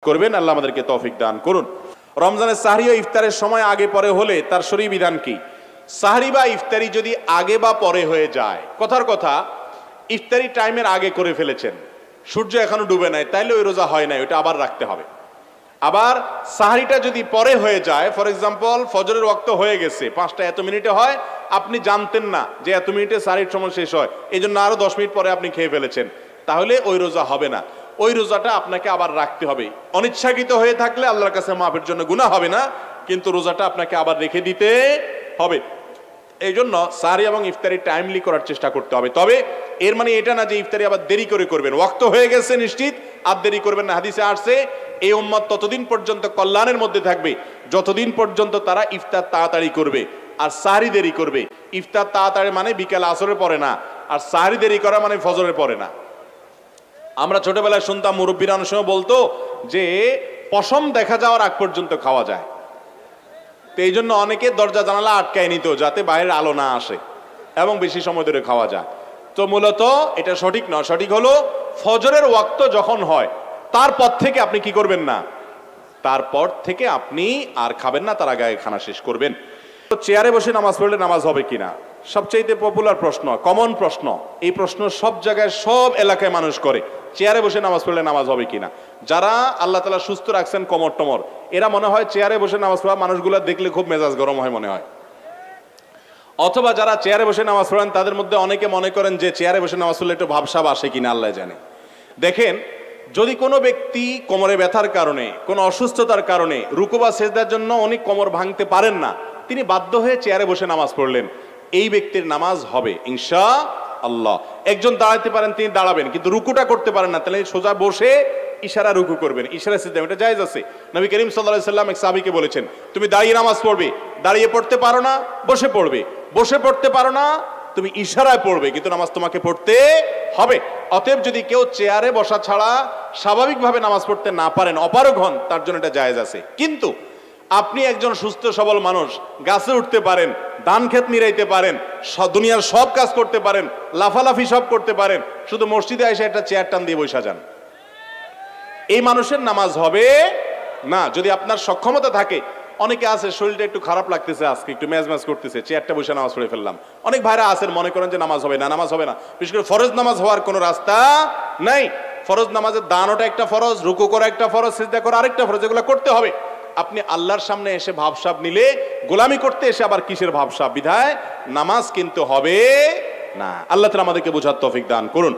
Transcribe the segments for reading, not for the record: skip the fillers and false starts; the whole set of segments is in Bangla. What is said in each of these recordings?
করবেন। আল্লাহ আমাদেরকে তৌফিক দান করুন। রমজানের সাহরি ও ইফতারের সময় আগে পরে হলে তার শরঈ বিধান কি? সাহরি বা ইফতারি যদি আগে বা পরে হয়ে যায়, কথার কথা ইফতারি টাইমের আগে করে ফেলেছেন, সূর্য এখনো ডুবে নাই, তাইলে ওই রোজা হয় নাই, ওইটা আবার রাখতে হবে। আবার সাহরিটা যদি পরে হয়ে যায়, ফর এক্সাম্পল ফজরের ওয়াক্ত হয়ে গেছে, 5টা এত মিনিটে হয়, আপনি জানতেন না যে এত মিনিটে সাহরির সময় শেষ হয়, এই জন্য আরো 10 মিনিট পরে আপনি খেয়ে ফেলেছেন, তাহলে ওই রোজা হবে না, ওই রোজাটা আপনাকে আবার রাখতে হবে। অনিচ্ছাকৃত হয়ে থাকলে আল্লাহর কাছে মাফের জন্য গুনাহ হবে না, কিন্তু রোজাটা আপনাকে আবার রেখে দিতে হবে। এই জন্য সাহরি এবং ইফতারি টাইমলি করার চেষ্টা করতে হবে। তবে এর মানে এটা না যে ইফতারি আবার দেরি করে করবেন, ওয়াক্ত হয়ে গেছে নিশ্চিত, আর দেরি করবেন না। হাদিসে আসছে এই উম্মত ততদিন পর্যন্ত কল্যাণের মধ্যে থাকবে যতদিন পর্যন্ত তারা ইফতার তাড়াতাড়ি করবে আর সাহরি দেরি করবে। ইফতার তাড়াতাড়ি মানে বিকেল আসরের পরে না, আর সাহরি দেরি করা মানে ফজরের পরে না। আমরা ছোটবেলায় শুনতাম মুরব্বীরা অনেক সময় বলতো যে পশম দেখা যাওয়ার আগ পর্যন্ত খাওয়া যায়, তো এই জন্য অনেকে দরজা জানালা আটকায় নিত যাতে বাইরের আলো না আসে এবং বেশি সময় ধরে খাওয়া যায়। তো মূলত এটা সঠিক নয়। সঠিক হলো ফজরের ওয়াক্ত যখন হয় তারপর থেকে আপনি কি করবেন না, তারপর থেকে আপনি আর খাবেন না, তার আগে খানা শেষ করবেন। তো চেয়ারে বসে নামাজ পড়লে নামাজ হবে কিনা, সবচেয়ে পপুলার প্রশ্ন, কমন প্রশ্ন। এই প্রশ্ন সব জায়গায় সব এলাকায় মানুষ করে, চেয়ারে বসে নামাজ পড়লে নামাজ হবে কিনা। যারা আল্লাহ তাআলা সুস্থ রাখছেন কমর টমর, এরা মনে হয় চেয়ারে বসে নামাজ পড়া মানুষগুলো দেখলে খুব মেজাজ গরম হয় মনে হয়। অথবা যারা চেয়ারে বসে নামাজ পড়েন তাদের মধ্যে অনেকে মনে করেন যে চেয়ারে বসে নামাজ পড়লে একটু ভাবসাব আসে কিনা আল্লাহ জানে। দেখেন, যদি কোনো ব্যক্তি কোমরে ব্যথার কারণে, কোনো অসুস্থতার কারণে রুকু বা সেজদার জন্য উনি কোমর ভাঙতে পারেন না, তিনি বাধ্য হয়ে চেয়ারে বসে নামাজ পড়লেন, এই ব্যক্তির নামাজ হবে ইনশাআল্লাহ। একজন দাঁড়াতে পারেন, তিনি দাঁড়াবেন, কিন্তু রুকুটা করতে পারেন না, তাহলে সোজা বসে ইশারা রুকু করবেন, ইশারা সিজদা, এটা জায়েজ আছে। নবী করিম সাল্লাল্লাহু আলাইহি সাল্লাম এক সাহাবীকে বলেছেন, তুমি দাঁড়িয়ে নামাজ পড়বে, দাঁড়িয়ে পড়তে পারো না বসে পড়বে, বসে পড়তে পারো না তুমি ইশারায় পড়বে, কিন্তু নামাজ তোমাকে পড়তে হবে। অতএব যদি কেউ চেয়ারে বসা ছাড়া স্বাভাবিকভাবে নামাজ পড়তে না পারেন, অপারগ হন, তার জন্য এটা জায়েজ আছে। কিন্তু আপনি একজন সুস্থ সবল মানুষ, গাছে উঠতে পারেন, ধান ক্ষেত নিরাইতে পারেন, দুনিয়ার সব কাজ করতে পারেন, লাফালাফি সব করতে পারেন, শুধু মসজিদে এসে একটা চেয়ার টান দিয়ে বসে যান, এই মানুষের নামাজ হবে না। যদি আপনার সক্ষমতা থাকে, অনেকে আছে শরীরটা একটু খারাপ লাগতেছে, আজকে একটু ম্যাজ করতেছে, চেয়ারটা বসে নামাজ পড়ে ফেললাম। অনেক ভাইরা আছেন মনে করেন যে নামাজ হবে না, নামাজ হবে না। বিশেষ করে ফরজ নামাজ হওয়ার কোনো রাস্তা নাই। ফরজ নামাজের দানটা একটা ফরজ, রুকু করা একটা ফরজ, সিজদা করা আরেকটা ফরজ, এগুলো করতে হবে। আপনি আল্লাহর সামনে এসে ভাবসাব নিলে, গোলামি করতে এসে আবার কিসের ভাবসাব, বিধায় নামাজ কিন্তু হবে না। আল্লাহ তাআলা আমাদেরকে বোঝার তৌফিক দান করুন।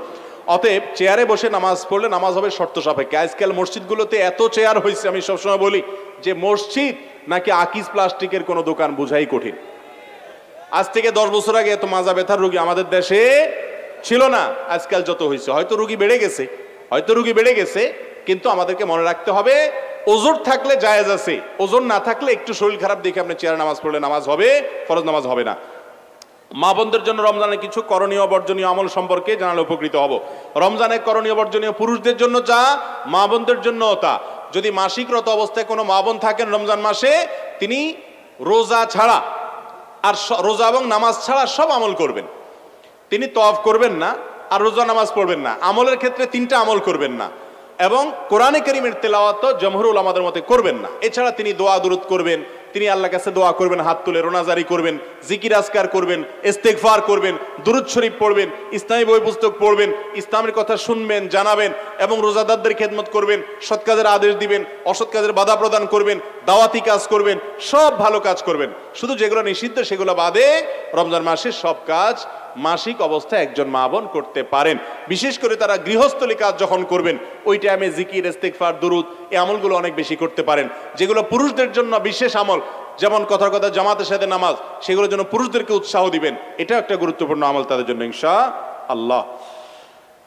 অতএব চেয়ারে বসে নামাজ পড়লে নামাজ হবে শর্ত সাপেক্ষে। আজকাল মসজিদগুলোতে এত চেয়ার হয়েছে, আমি সবসময় বলি যে মসজিদ নাকি আকিজ প্লাস্টিকের কোনো দোকান বোঝাই কঠিন। আজ থেকে 10 বছর আগে এত মাজা ব্যথার রোগী আমাদের দেশে ছিল না, আজকাল যত হয়েছে, হয়তো রোগী বেড়ে গেছে, হয়তো রোগী বেড়ে গেছে, কিন্তু আমাদেরকে মনে রাখতে হবে ওজন থাকলে জায়েজ আছে, ওজন না থাকলে একটু শরীর খারাপ দেখে আপনি চেয়ারে নামাজ পড়লে নামাজ হবে, ফরজ নামাজ হবে না। মা বোনদের জন্য রমজানে কিছু করণীয় বর্জনীয় আমল সম্পর্কে জানালে উপকৃত হব। রমজানে করণীয় বর্জনীয় পুরুষদের জন্য যা, মা বোনদের জন্য তা। যদি মাসিকরত অবস্থায় কোনো মা বোন থাকেন রমজান মাসে, তিনি রোজা ছাড়া আর রোজা এবং নামাজ ছাড়া সব আমল করবেন। তিনি তওয়াফ করবেন না আর রোজা নামাজ পড়বেন না, আমলের ক্ষেত্রে 3টা আমল করবেন না, এবং কোরআনে কারীমের তেলাওয়াত জমহুর উলামাদের মতে করবেন না। এছাড়া তিনি দোয়া দুরূদ করবেন, তিনি আল্লাহর কাছে দোয়া করবেন, হাত তুলে রোনাজারি করবেন, জিকির আজকার করবেন, ইস্তেগফার করবেন, দুরূদ শরীফ পড়বেন, ইসলামী বই পুস্তক পড়বেন, ইসলামের কথা শুনবেন, জানাবেন, এবং রোজাদারদের খেদমত করবেন, সৎ কাজের আদেশ দিবেন, অসৎ কাজের বাধা প্রদান করবেন, দাওয়াতি কাজ করবেন, সব ভালো কাজ করবেন। শুধু যেগুলো নিষিদ্ধ সেগুলো বাদে রমজান মাসের সব কাজ মাসিক অবস্থায় একজন মা বোন করতে পারেন। বিশেষ করে তারা গৃহস্থলী কাজ যখন করবেন, ওই টাইমে জিকির, ইস্তেগফার, দুরূদ, এই আমলগুলো অনেক বেশি করতে পারেন। যেগুলো পুরুষদের জন্য বিশেষ আমল, যেমন কথার কথা জামাতের সাথে নামাজ, সেগুলোর জন্য পুরুষদেরকে উৎসাহ দিবেন, এটা একটা গুরুত্বপূর্ণ আমল তাদের জন্য ইনশাআল্লাহ।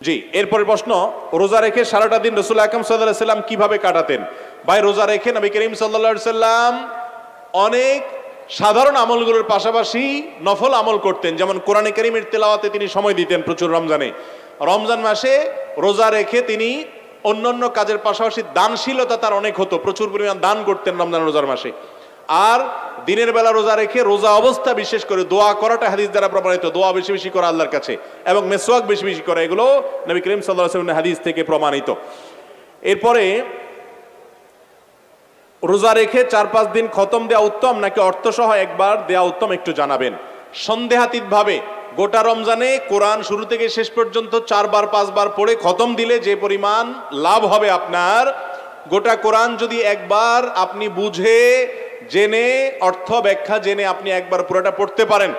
জি, এরপরের প্রশ্ন, রোজা রেখে সারাটা দিন রাসূল আকরাম সাল্লাল্লাহু আলাইহি সাল্লাম কিভাবে কাটাতেন? ভাই, রোজা রেখে নবী করিম সাল্লাল্লাহু আলাইহি সাল্লাম অনেক সাধারণ আমলগুলোর পাশাপাশি নফল আমল করতেন। যেমন কোরআনে কারীমের তেলাওয়াতে তিনি সময় দিতেন প্রচুর রমজানে। রমজান মাসে রোজা রেখে তিনি অন্যান্য কাজের পাশাপাশি দানশীলতা তার অনেক হতো, প্রচুর পরিমাণ দান করতেন রমজান রোজার মাসে। আর দিনের বেলা রোজা রেখে রোজা অবস্থা বিশেষ করে দোয়া করাটা হাদিস দ্বারা প্রমাণিত, দোয়া বেশি বেশি করা আল্লাহর কাছে, এবং মেসওয়াক বেশি বেশি করা, এগুলো নবী করিম সাল্লাল্লাহু আলাইহি ওয়াসাল্লামের হাদিস থেকে প্রমাণিত। এরপরে রোজা রেখে 4-5 দিন খতম দেওয়া উত্তম নাকি অর্থসহ একবার দেওয়া উত্তম একটু জানাবেন। সন্দেহাতীত ভাবে গোটা রমজানে কোরআন শুরু থেকে শেষ পর্যন্ত 4-5 বার পড়ে খতম দিলে যে পরিমাণ লাভ হবে আপনার, গোটা কোরআন যদি একবার আপনি বুঝে জেনে অর্থ ব্যাখ্যা জেনে আপনি একবার পুরোটা পড়তে পারেন,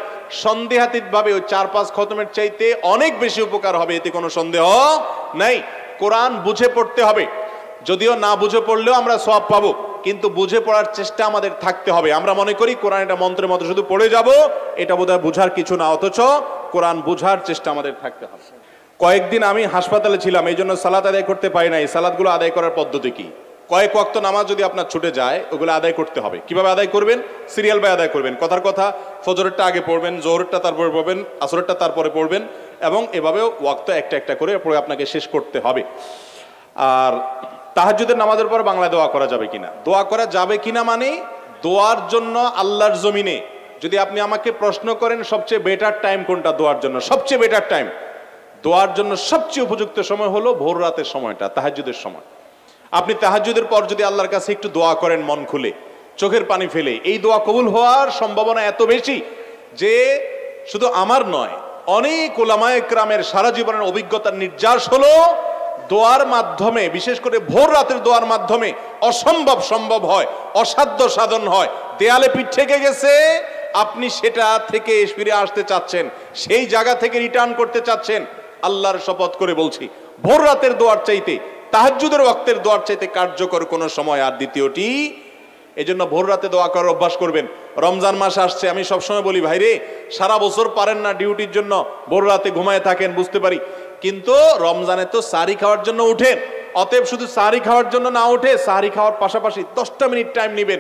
সন্দেহাতীত ভাবে ওই 4-5 খতমের চাইতে অনেক বেশি উপকার হবে, এতে কোনো সন্দেহ নাই। কোরআন বুঝে পড়তে হবে, যদিও না বুঝে পড়লেও আমরা সওয়াব পাবো, কিন্তু বুঝে পড়ার চেষ্টা আমাদের থাকতে হবে। আমরা মনে করি কোরআন এটা মন্ত্রের মতো শুধু পড়ে যাব, এটা বোধহয় বুঝার কিছু না, অথচ কোরআন বুঝার চেষ্টা আমাদের থাকতে হবে। কয়েকদিন আমি হাসপাতালে ছিলাম, এই জন্য সালাত আদায় করতে পারি নাই। সালাতগুলো আদায় করার পদ্ধতি কি? কয়েক ওয়াক্ত নামাজ যদি আপনার ছুটে যায়, ওগুলো আদায় করতে হবে। কিভাবে আদায় করবেন? সিরিয়াল বাই আদায় করবেন। কথার কথা, ফজরেরটা আগে পড়বেন, জোহরেরটা তারপরে পড়বেন, আসরেরটা তারপরে পড়বেন, এবং এভাবেও ওয়াক্ত একটা একটা করে পড়ে আপনাকে শেষ করতে হবে। আর তাহাজ্জুদের নামাজের পর বাংলা দোয়া করা যাবে কিনা? দোয়া করা যাবে কিনা মানে দোয়ার জন্য আল্লাহর জমিনে যদি আপনি আমাকে প্রশ্ন করেন সবচেয়ে বেটার টাইম কোনটা দোয়ার জন্য, সবচেয়ে বেটার টাইম দোয়ার জন্য সবচেয়ে উপযুক্ত সময় হলো ভোর রাতের সময়টা, তাহাজ্জুদের সময়। আপনি তাহাজ্জুদের পর যদি আল্লাহর কাছে একটু দোয়া করেন মন খুলে, চোখের পানি ফেলে, এই দোয়া কবুল হওয়ার সম্ভাবনা এত বেশি যে শুধু আমার নয়, অনেক উলামায়ে কেরামের সারা জীবনের অভিজ্ঞতার নির্যাস হলো দোয়ার মাধ্যমে, বিশেষ করে ভোর রাতের দোয়ার মাধ্যমে অসম্ভব সম্ভব হয়, অসাধ্য সাধন হয়। দেয়ালে পিঠ থেকে গেছে, আপনি সেটা থেকে ফিরে আসতে চাচ্ছেন, সেই জায়গা থেকে রিটার্ন করতে চাচ্ছেন, আল্লাহর শপথ করে বলছি ভোর রাতের দোয়ার চাইতে, তাহাজ্জুদের ওয়াক্তের দোয়ার চাইতে কার্যকর কোনো সময় আর দ্বিতীয়টি। এজন্য ভোর রাতে দোয়া করার অভ্যাস করবেন। রমজান মাস আসছে, আমি সবসময় বলি ভাইরে, সারা বছর পারেন না ডিউটির জন্য ভোর রাতে ঘুমায় থাকেন, বুঝতে পারি, কিন্তু রমজানে তো সাহরি খাওয়ার জন্য উঠেন। অতএব শুধু সাহরি খাওয়ার জন্য না উঠে, সাহরি খাওয়ার পাশাপাশি 10টা মিনিট টাইম নেবেন,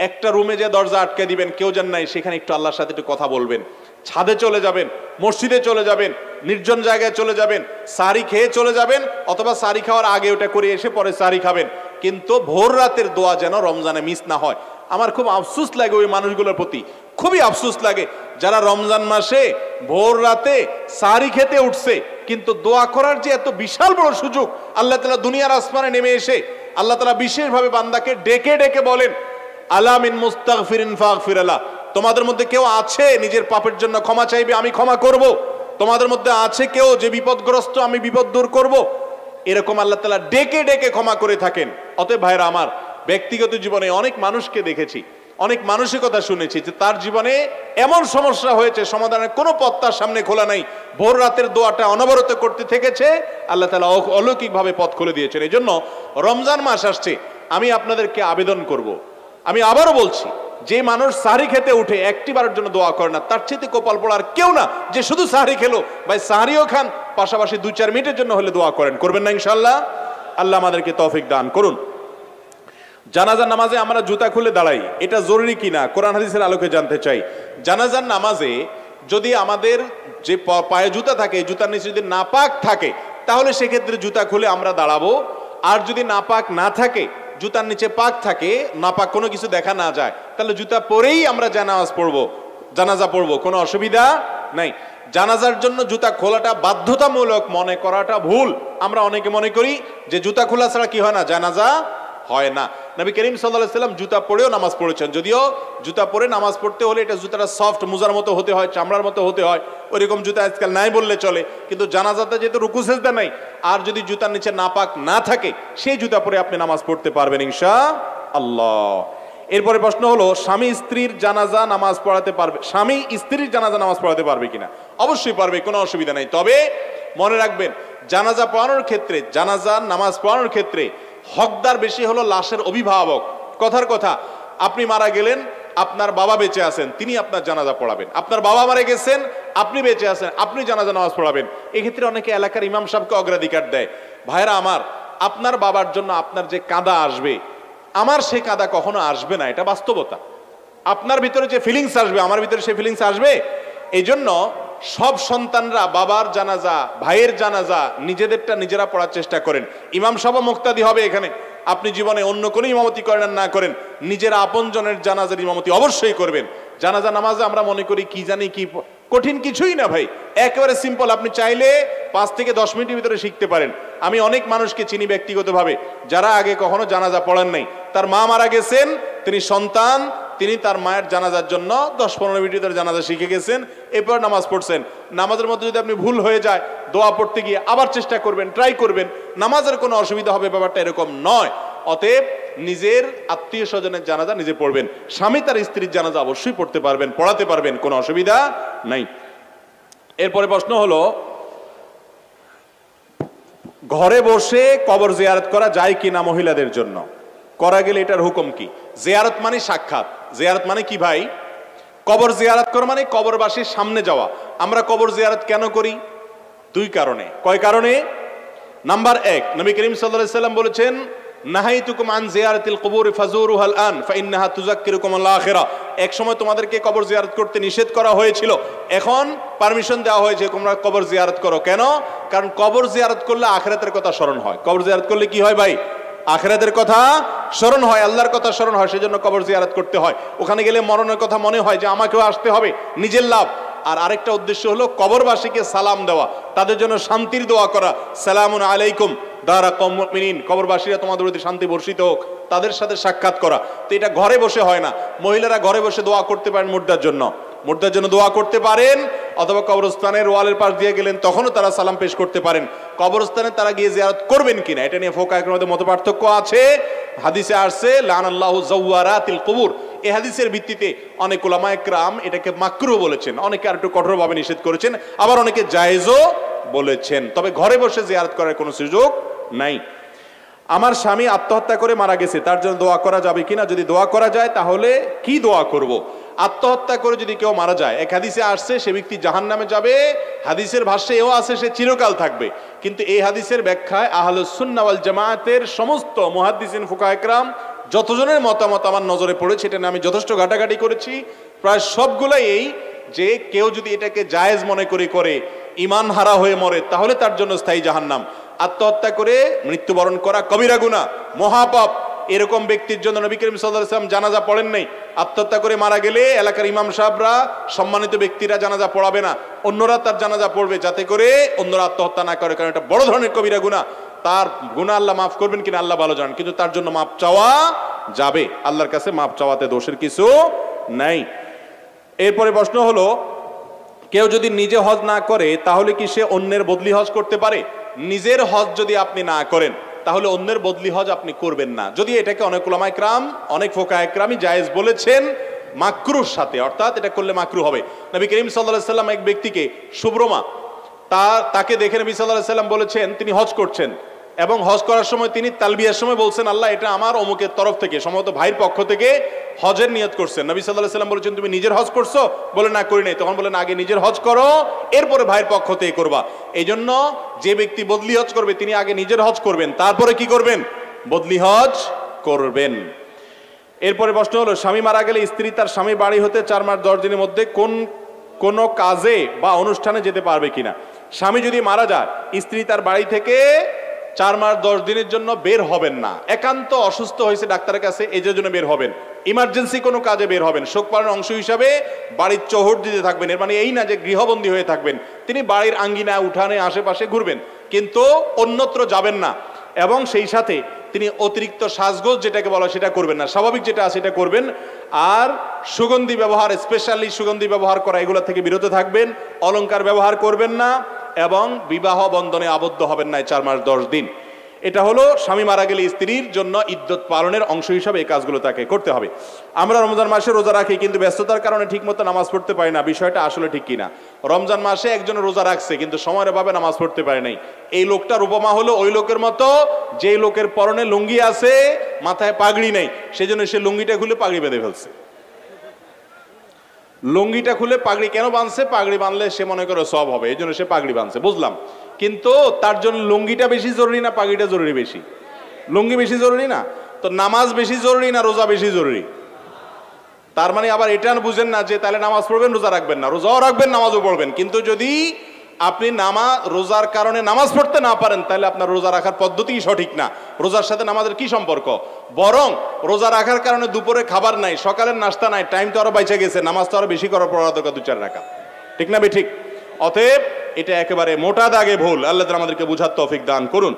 একটা রুমে যে দরজা আটকে দিবেন, কেউ জান নাই, সেখানে একটু আল্লাহর সাথে একটু কথা বলবেন, ছাদে চলে যাবেন, মসজিদে চলে যাবেন, নির্জন জায়গায় চলে যাবেন, সাহরি খেয়ে চলে যাবেন, অথবা সাহরি খাওয়ার আগে ওটা করে এসে পরে সাহরি খাবেন, কিন্তু ভোর রাতের দোয়া যেন রমজানে মিস না হয়। আমার খুব আফসোস লাগে ওই মানুষগুলোর প্রতি, খুবই আফসোস লাগে যারা রমজান মাসে ভোর রাতে সাহরি খেতে উঠছে, কিন্তু দোয়া করার যে এত বিশাল বড় সুযোগ আল্লাহ তাআলা দুনিয়ার আসমানে নেমে এসে আল্লাহ তাআলা বিশেষভাবে বান্দাকে ডেকে ডেকে বলেন, আলা মিন মুস্তাগফিরিন ফাগফির লাহ, তোমাদের মধ্যে কেউ আছে নিজের পাপের জন্য ক্ষমা চাইবে, আমি ক্ষমা করব। তোমাদের মধ্যে আছে কেউ যে বিপদগ্রস্ত, আমি বিপদ দূর করব। এরকম আল্লাহ তাআলা ডেকে ডেকে ক্ষমা করে থাকেন। অতএব ভাইরা আমার, ব্যক্তিগত জীবনে অনেক মানুষকে দেখেছি, অনেক মানুষের কথা শুনেছি যে তার জীবনে এমন সমস্যা হয়েছে, সমাধানের কোনো পথ তার সামনে খোলা নাই, ভোর রাতের দোয়াটা অনবরত করতে থেকেছে, আল্লাহ তাআলা অলৌকিকভাবে পথ খুলে দিয়েছেন। এই জন্য রমজান মাস আসছে, আমি আপনাদেরকে আবেদন করব, আমি আবারও বলছি, যে মানুষ সাহরি খেতে উঠে একটিবারের জন্য দোয়া করে না, তার চেয়ে কপাল পড়ার কেউ না যে শুধু সাহরি খেলো। ভাই সাহরিও খান, পাশাপাশি 2-4 মিনিটের জন্য হলে দোয়া করেন, করবেন না ইনশাআল্লাহ? আল্লাহ আমাদেরকে তৌফিক দান করুন। জানাজার নামাজে আমরা জুতা খুলে দাঁড়াই, এটা জরুরি কিনা কোরআন হাদিসের আলোকে জানতে চাই। জানাজার নামাজে যদি আমাদের যে পায়ে জুতা থাকে, জুতার নিচে যদি নাপাক থাকে, তাহলে সেক্ষেত্রে জুতা খুলে আমরা দাঁড়াবো। আর যদি নাপাক না থাকে, জুতার নিচে পাক থাকে, নাপাক কোনো কিছু দেখা না যায়, তাহলে জুতা পরেই আমরা জানাজা পড়বো, কোনো অসুবিধা নাই। জানাজার জন্য জুতা খোলাটা বাধ্যতামূলক মনে করাটা ভুল। আমরা অনেকে মনে করি যে জুতা খোলা ছাড়া কি হয় না, জানাজা হয় না। নবী করিম সাল্লাল্লাহু আলাইহি সাল্লাম জুতা পরেও নামাজ পড়েছেন, যদিও জুতা পরে নামাজ পড়তে হলে এটা জুতাটা সফট, মুজার মতো হতে হয়, চামড়ার মতো হতে হয়, ওইরকম জুতা আজকাল নাই বললে চলে। কিন্তু জানাজাতে যেহেতু রুকু সেজদা নাই, আর যদি জুতার নিচে নাপাক না থাকে, সেই জুতা পরে আপনি নামাজ পড়তে পারবেন ইনশাআল্লাহ। এরপরে প্রশ্ন হলো, স্বামী স্ত্রীর জানাজা নামাজ পড়াতে পারবে, স্বামী স্ত্রীর জানাজা নামাজ পড়াতে পারবে কিনা? অবশ্যই পারবে, কোনো অসুবিধা নাই। তবে মনে রাখবেন, জানাজা পড়ানোর ক্ষেত্রে, জানাজা নামাজ পড়ানোর ক্ষেত্রে হকদার বেশি হলো লাশের অভিভাবক। কথার কথা, আপনি মারা গেলেন, আপনার বাবা বেঁচে আছেন, তিনি আপনার জানাজা পড়াবেন। আপনার বাবা মারা গেছেন, আপনি বেঁচে আছেন, আপনি জানাজা নামাজ পড়াবেন। এক্ষেত্রে অনেকে এলাকার ইমাম সাহেবকে অগ্রাধিকার দেয়। ভাইরা আমার, আপনার বাবার জন্য আপনার যে কাঁদা আসবে, আমার সে কাঁদা কখনো আসবে না, এটা বাস্তবতা। আপনার ভিতরে যে ফিলিংস আসবে, আমার ভিতরে সেই ফিলিংস আসবে। এই জন্য সব সন্তানরা বাবার জানাজা, ভাইয়ের জানাজা নিজেদেরটা নিজেরা পড়ার চেষ্টা করেন। ইমাম সাহেব মুক্তাদি হবে এখানে, আপনি জীবনে অন্য কোনো ইমামতি করেন আর না করেন, নিজের আপনজনের জানাজার ইমামতি অবশ্যই করবেন। জানাজা নামাজে আমরা মনে করি কি জানি কি কঠিন কিছুই না ভাই, একেবারে সিম্পল। আপনি চাইলে 5 থেকে 10 মিনিটের ভিতরে শিখতে পারেন। আমি অনেক মানুষকে চিনি ব্যক্তিগতভাবে যারা আগে কখনো জানাজা পড়েন নাই, তার মা মারা গেছেন, তিনি সন্তান, তিনি তার মায়ের জানাজার জন্য 10-15 মিনিট তার জানাজা শিখে গেছেন, এরপর নামাজ পড়ছেন। নামাজের মধ্যে যদি আপনি ভুল হয়ে যায়, দোয়া পড়তে গিয়ে আবার চেষ্টা করবেন, ট্রাই করবেন, নামাজের কোনো অসুবিধা হবে, ব্যাপারটা এরকম নয়। অতএব নিজের আত্মীয় স্বজনের জানাজা নিজে পড়বেন। স্বামী তার স্ত্রীর জানাজা অবশ্যই পড়তে পারবেন, পড়াতে পারবেন, কোনো অসুবিধা নাই। এরপরে প্রশ্ন হলো, ঘরে বসে কবর জিয়ারত করা যায় কিনা মহিলাদের জন্য? করা গেলে এটার হুকুম কি? জিয়ারত মানে সাক্ষাৎ। জিয়ারত মানে কি ভাই? কবর জিয়ারত করা মানে কবরবাসীর সামনে যাওয়া। আমরা কবর জিয়ারত কেন করি? 2 কারণে। কয় কারণে? নাম্বার 1, নবী করিম সাল্লাল্লাহু আলাইহি সাল্লাম বলেছেন, নাহাইতুকুম আন জিয়ারাতিল কুবুর ফাজুরুহাল আন ফাইন্নাহা তুযাক্কিরুকুম আল আখিরা। এক সময় তোমাদেরকে কবর জিয়ারত করতে নিষেধ করা হয়েছিল, এখন পারমিশন দেওয়া হয়েছে তোমরা কবর জিয়ারত করো। কেন? কারণ কবর জিয়ারত করলে আখিরাতের কথা স্মরণ হয়। কবর জিয়ারত করলে কি হয় ভাই? আখিরাতের কথা স্মরণ হয়, আল্লাহর কথা স্মরণ হয়, সেজন্য কবর জিয়ারত করতে হয়। ওখানে গেলে মরণের কথা মনে হয় যে আমাকেও আসতে হবে, নিজের লাভ। আর আরেকটা উদ্দেশ্য হলো কবরবাসীকে সালাম দেওয়া, তাদের জন্য শান্তির দোয়া করা। সালামুন আলাইকুম দারা কওমুল মুমিনিন, কবরবাসীরা তোমাদের প্রতি শান্তি বর্ষিত হোক, তাদের সাথে সাক্ষাৎ করা। তো এটা ঘরে বসে হয় না। মহিলারা ঘরে বসে দোয়া করতে পারেন মুর্দার জন্য, মুর্দার জন্য দোয়া করতে পারেন, অথবা কবরস্থানের ওয়ালের পাশ দিয়ে গেলেন তখনও তারা সালাম পেশ করতে পারেন। কবরস্থানে তারা গিয়ে জিয়ারত করবেন কিনা এটা নিয়ে ফুকাহাদের মধ্যে মত পার্থক্য আছে। হাদিসে আসছে লানাল্লাহু যাওয়ারাতিল কুবুর, এই হাদিসের ভিত্তিতে অনেক উলামায়ে কেরাম এটাকে মাকরুহ বলেছেন, অনেকে আর একটু কঠোরভাবে নিষেধ করেছেন, আবার অনেকে জায়েজও বলেছেন। তবে ঘরে বসে জিয়ারত করার কোনো সুযোগ নাই। আমার স্বামী আত্মহত্যা করে মারা গেছে, তার জন্য দোয়া করা যাবে কিনা? যদি দোয়া করা যায় তাহলে কি দোয়া করব? আত্মহত্যা করে যদি কেউ মারা যায়, এক হাদিসে আসছে সে ব্যক্তি জাহান্নামে যাবে, হাদিসের ভাষ্যে এও আছে সে চিরকাল থাকবে। কিন্তু এই হাদিসের ব্যাখ্যায় আহলুস সুন্নাহ ওয়াল জামায়াতের সমস্ত মুহাদ্দিসিন ফুকাহা ইকরাম যতজনের মতামত আমার নজরে পড়েছে, এটা নিয়ে আমি যথেষ্ট ঘাটাঘাটি করেছি, প্রায় সবগুলাই এই যে কেউ যদি এটাকে জায়েজ মনে করে ঈমান হারা হয়ে মরে তাহলে তার জন্য স্থায়ী জাহান্নাম। আত্মহত্যা করে মৃত্যুবরণ করা কবিরা গুনাহ, মহাপাপ। এরকম ব্যক্তির জন্য নবী করিম সাল্লাল্লাহু আলাইহি ওয়াসাল্লাম জানাজা পড়েন নাই। আত্মহত্যা করে মারা গেলে এলাকার ইমাম সাহেবরা, সম্মানিত ব্যক্তিরা জানাজা পড়াবে না, অন্যরা তার জানাজা পড়বে, যাতে করে অন্যরা আত্মহত্যা না করে, কারণ এটা বড় ধরনের কবিরা গুনাহ। তার গুনাহ আল্লাহ মাফ করবেন কিনা আল্লাহ ভালো জানেন, কিন্তু তার জন্য মাফ চাওয়া যাবে, আল্লাহর কাছে মাফ চাওয়াতে দোষের কিছু নাই। এরপরে প্রশ্ন হলো, কেউ যদি নিজে হজ না করে তাহলে কি সে অন্যের বদলি হজ করতে পারে? নিজের হজ যদি আপনি না করেন তাহলে অন্যের বদলি হজ আপনি করবেন না। যদি এটাকে অনেক উলামায়ে কেরাম, অনেক ফুকাহা ইকরামই জায়েজ বলেছেন মাকরুর সাথে, অর্থাৎ এটা করলে মাকরু হবে। নবী করিম সাল্লাল্লাহু আলাইহি ওয়াসাল্লাম এক ব্যক্তিকে, শুভ্রমা, তাকে দেখে নবী সাল্লাল্লাহু আলাইহি ওয়াসাল্লাম বলেছেন তিনি হজ করছেন, এবং হজ করার সময় তিনি তালবিয়ার সময় বলছেন, আল্লাহ এটা আমার অমুকের তরফ থেকে, সম্ভবত ভাইয়ের পক্ষ থেকে হজের নিয়ত করছেন। নবী সাল্লাল্লাহু আলাইহি ওয়াসাল্লাম বলেছেন তুমি নিজের হজ করছো? বলে না, করি নাই। তখন বলেন আগে নিজের হজ করো, এরপরে ভাইয়ের পক্ষ থেকে করবা। এই জন্য যে ব্যক্তি বদলি হজ করবে তিনি আগে নিজের হজ করবেন, তারপরে কি করবেন? বদলি হজ করবেন। এরপরে প্রশ্ন হলো, স্বামী মারা গেলে স্ত্রী তার স্বামী বাড়ি হতে 4 মাস 10 দিনের মধ্যে কোন কাজে বা অনুষ্ঠানে যেতে পারবে কিনা? স্বামী যদি মারা যায়, স্ত্রী তার বাড়ি থেকে 4 মাস 10 দিনের জন্য বের হবেন না। একান্ত অসুস্থ হয়েছে ডাক্তারের কাছে, এই জন্য বের হবেন। ইমার্জেন্সি কোনো কাজে বের হবেন, শোক পালনের অংশ হিসাবে বাড়ির চৌহদ দিতে থাকবেন। এর মানে এই না যে গৃহবন্দী হয়ে থাকবেন, তিনি বাড়ির আঙ্গিনা, উঠানে, আশেপাশে ঘুরবেন, কিন্তু অন্যত্র যাবেন না। এবং সেই সাথে তিনি অতিরিক্ত সাজগোজ যেটাকে বলা সেটা করবেন না, স্বাভাবিক যেটা আছে সেটা করবেন। আর সুগন্ধি ব্যবহার, স্পেশালি সুগন্ধি ব্যবহার করা, এগুলো থেকে বিরত থাকবেন। অলংকার ব্যবহার করবেন না এবং বিবাহ বন্ধনে আবদ্ধ হবেন না 4 মাস 10 দিন। এটা হলো স্বামী মারা গেলে স্ত্রীর জন্য ইদ্যত পালনের অংশ হিসাবে এই কাজগুলো তাকে করতে হবে। আমরা রমজান মাসে রোজা রাখি, কিন্তু ব্যস্ততার কারণে ঠিকমতো নামাজ পড়তে পারি না। বিষয়টা আসলে ঠিক কিনা? রমজান মাসে একজন রোজা রাখছে কিন্তু সময়ের অভাবে নামাজ পড়তে পারে নাই। এই লোকটার উপমা হলো ওই লোকের মতো যে লোকের পরনে লুঙ্গি আছে, মাথায় পাগড়ি নেই, সেজন্য সে লুঙ্গিটা খুলে পাগড়ি বেঁধে ফেলছে। লুঙ্গিটা খুলে পাগড়ি কেন বাঁধছে? পাগড়ি বাঁধলে সে মনে করে সব হবে, এই জন্য সে পাগড়ি বাঁধছে, বুঝলাম। কিন্তু তার জন্য লুঙ্গিটা বেশি জরুরি না পাগড়িটা জরুরি বেশি? লুঙ্গি বেশি জরুরি না? তো নামাজ বেশি জরুরি না রোজা বেশি জরুরি? তার মানে আবার এটা বুঝেন না যে তাহলে নামাজ পড়বেন রোজা রাখবেন না, রোজাও রাখবেন নামাজও পড়বেন। কিন্তু যদি আপনি রোজার কারণে নামাজ পড়তে না পারেন তাহলে আপনার রোজা রাখার পদ্ধতি সঠিক না। রোজার সাথে নামাজের কি সম্পর্ক? বরং রোজা রাখার কারণে দুপুরে খাবার নাই, সকালের নাস্তা নাই, টাইম তো আরো বাইচে গেছে, নামাজ তো আরো বেশি করার পড়া দরকার 2-4 রাকাত, ঠিক না ঠিক? অতএব এটা একেবারে মোটা দাগে ভুল। আল্লাহ তাআলা আমাদেরকে বুঝার তৌফিক দান করুন।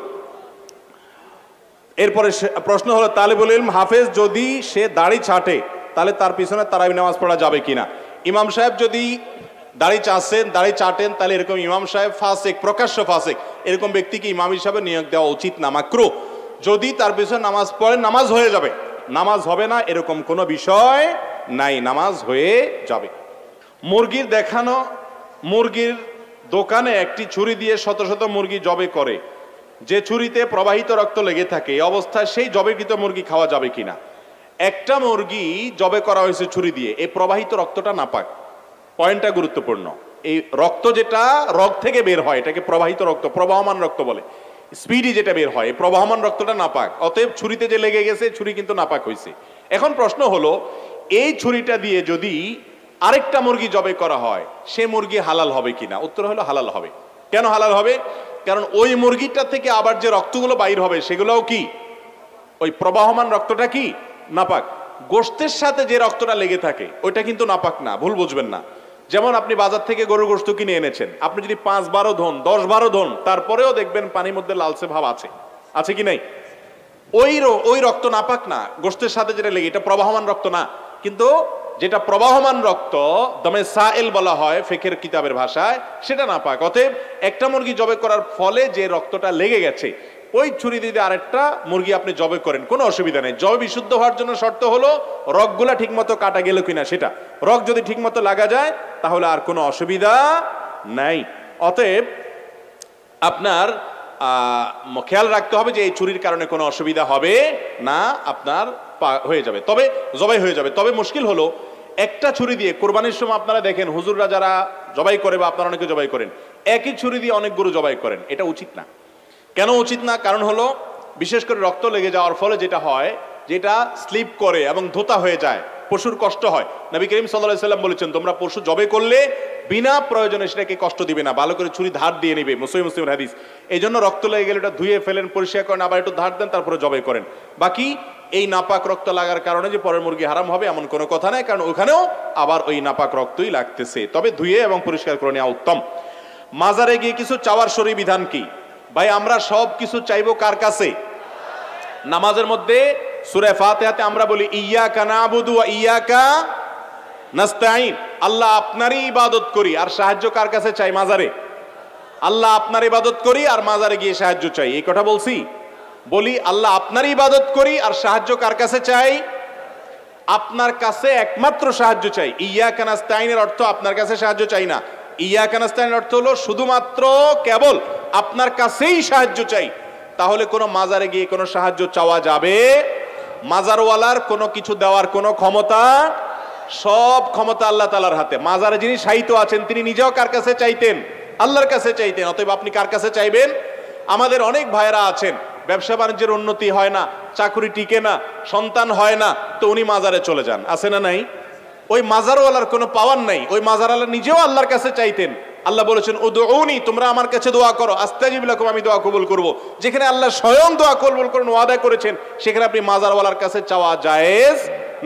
এরপরে প্রশ্ন হলো তালিবুল ইলম হাফেজ যদি সে দাড়ি ছাঁটে তাহলে তার পিছনে তারাবি নামাজ পড়া যাবে কিনা? ইমাম সাহেব যদি দাড়ি চাটেন তাহলে এরকম ইমাম সাহেব ফাসিক, প্রকাশ্য ফাসিক, এরকম ব্যক্তিকে ইমাম হিসাবে নিয়োগ দেওয়া উচিত না, মাকরুহ। যদি তার পিছনে নামাজ পড়েন নামাজ হয়ে যাবে, নামাজ হবে না এরকম কোনো বিষয় নাই, নামাজ হয়ে যাবে। মুরগির দেখানো, মুরগির দোকানে একটি ছুরি দিয়ে শত শত মুরগি জবে করে, যে ছুরিতে প্রবাহিত রক্ত লেগে থাকে, এই অবস্থায় সেই জবেকৃত মুরগি খাওয়া যাবে কিনা? একটা মুরগি জবে করা হয়েছে ছুরি দিয়ে, এই প্রবাহিত রক্তটা নাপাক। পয়েন্টটা গুরুত্বপূর্ণ। এই রক্ত যেটা রগ থেকে বের হয় এটাকে প্রবাহিত রক্ত, প্রবাহমান রক্ত বলে। স্পিডি যেটা বের হয়, প্রবাহমান রক্তটা নাপাক, অতএব ছুরিতে যে লেগে গেছে ছুরি কিন্তু নাপাক হয়েছে। এখন প্রশ্ন হলো এই ছুরিটা দিয়ে যদি আরেকটা মুরগি জবে করা হয় সে মুরগি হালাল হবে কিনা? উত্তর হলো হালাল হবে। কেন হালাল হবে? কারণ ওই মুরগিটা থেকে আবার যে রক্তগুলো বাইর হবে সেগুলোও কি ওই প্রবাহমান রক্তটা কি নাপাক। গোশতের সাথে যে রক্তটা লেগে থাকে ওইটা কিন্তু নাপাক না, ভুল বুঝবেন না। যেমন আপনি বাজার থেকে গরুর গোশত কিনে এনেছেন, আপনি যদি 5-12 ধন 10-12 ধন তারপরেও দেখবেন পানির মধ্যে লালচে ভাব আছে, আছে কি নাই? ওই রক্ত নাপাক না, গোশতের সাথে যেটা লেগে, এটা প্রবাহমান রক্ত না। কিন্তু যেটা প্রবাহমান রক্ত, দমে সাইল বলা হয় ফিকহের কিতাবের ভাষায়, সেটা নাপাক। অতএব একটা মুরগি জবে করার ফলে যে রক্তটা লেগে গেছে ওই ছুরি দিয়ে আরেকটা মুরগি আপনি জবে করেন, কোনো অসুবিধা নেই। জবে বিশুদ্ধ হওয়ার জন্য শর্ত হলো রগগুলা ঠিকমতো কাটা গেল কিনা সেটা। রগ যদি ঠিকমতো লাগা যায় তাহলে আর কোনো অসুবিধা নাই। অতএব আপনার খেয়াল রাখতে হবে যে এই ছুরির কারণে কোনো অসুবিধা হবে না, আপনার হয়ে যাবে, তবে জবাই হয়ে যাবে। তবে মুশকিল হলো একটা ছুরি দিয়ে কোরবানির সময় আপনারা দেখেন হুজুররা যারা জবাই করে বা আপনারা অনেকে জবাই করেন, একই ছুরি দিয়ে অনেক গরু জবাই করেন, এটা উচিত না। কেন উচিত না? কারণ হলো বিশেষ করে রক্ত লেগে যাওয়ার ফলে যেটা হয়, যেটা স্লিপ করে এবং ধোতা হয়ে যায়, পশুর কষ্ট হয়। নবী করিম সাল্লাল্লাহু আলাইহি সাল্লাম বলেছেন তোমরা পশু জবে করলে বিনা প্রয়োজনে সেটাকে কষ্ট দিবে না, ভালো করে ছুরি ধার দিয়ে নেবে, মুসলিম হাদিস। এই জন্য রক্ত লেগে গেলে এটা ধুয়ে ফেলেন, পরিষ্কার করেন, আবার একটু ধার দেন, তারপরে জবে করেন। বাকি এই নাপাক রক্ত লাগার কারণে যে পরের মুরগি হারাম হবে এমন কোনো কথা নাই, কারণ ওখানেও আবার ওই নাপাক রক্তই লাগতেছে। তবে ধুয়ে এবং পরিষ্কার করে নেওয়া উত্তম। মাজারে গিয়ে কিছু চাওয়ার শরীয়ী বিধান কি? ভাই আমরা সব কিছু চাইবো কার কাছে? নামাজের মধ্যে সূরা ফাতিহাতে আমরা বলি ইয়্যাকা না'বুদু ওয়া ইয়্যাকা নাস্তাঈন, আল্লাহ আপনারই ইবাদত করি আর সাহায্য কার কাছে চাই? মাজারে। আল্লাহ আপনার ইবাদত করি আর মাজারে গিয়ে সাহায্য চাই, এই কথা বলছি? বলি আল্লাহ আপনারই ইবাদত করি আর সাহায্য কার কাছে চাই? আপনার কাছে একমাত্র সাহায্য চাই। ইয়্যাকা নাস্তাঈনের অর্থ আপনার কাছে সাহায্য চাই না। ইয়্যাকা নাস্তাঈনের অর্থ হলো শুধুমাত্র কেবল আপনার কাছেই সাহায্য চাই। তাহলে কোনো মাজারে গিয়ে কোনো সাহায্য চাওয়া যাবে? মাজারওয়ালার কোনো কিছু দেওয়ার কোনো ক্ষমতা, সব ক্ষমতা আল্লাহ তাআলার হাতে। মাজারে যিনি শায়িত আছেন তিনি নিজেও কার কাছে চাইতেন? আল্লাহর কাছে চাইতেন। অতএব আপনি কার কাছে চাইবেন? আমাদের অনেক ভাইরা আছেন ব্যবসা বাণিজ্যের উন্নতি হয় না, চাকরি টিকে না, সন্তান হয় না, তো উনি মাজারে চলে যান, আছে না নাই? ওই মাজারওয়ালার কোনো পাওয়ার নাই, ওই মাজারওয়ালা নিজেও আল্লাহর কাছে চাইতেন। আল্লাহ বলেছেন উদউনি, তোমরা আমার কাছে দোয়া করো, আস্তাজিব লাকুম, আমি দোয়া কবুল করব। যেখানে আল্লাহ স্বয়ং দোয়া কবুল করেন, ওয়াদা করেছেন, সেখানে আপনি মাজারওয়ালার কাছে চাওয়া জায়েজ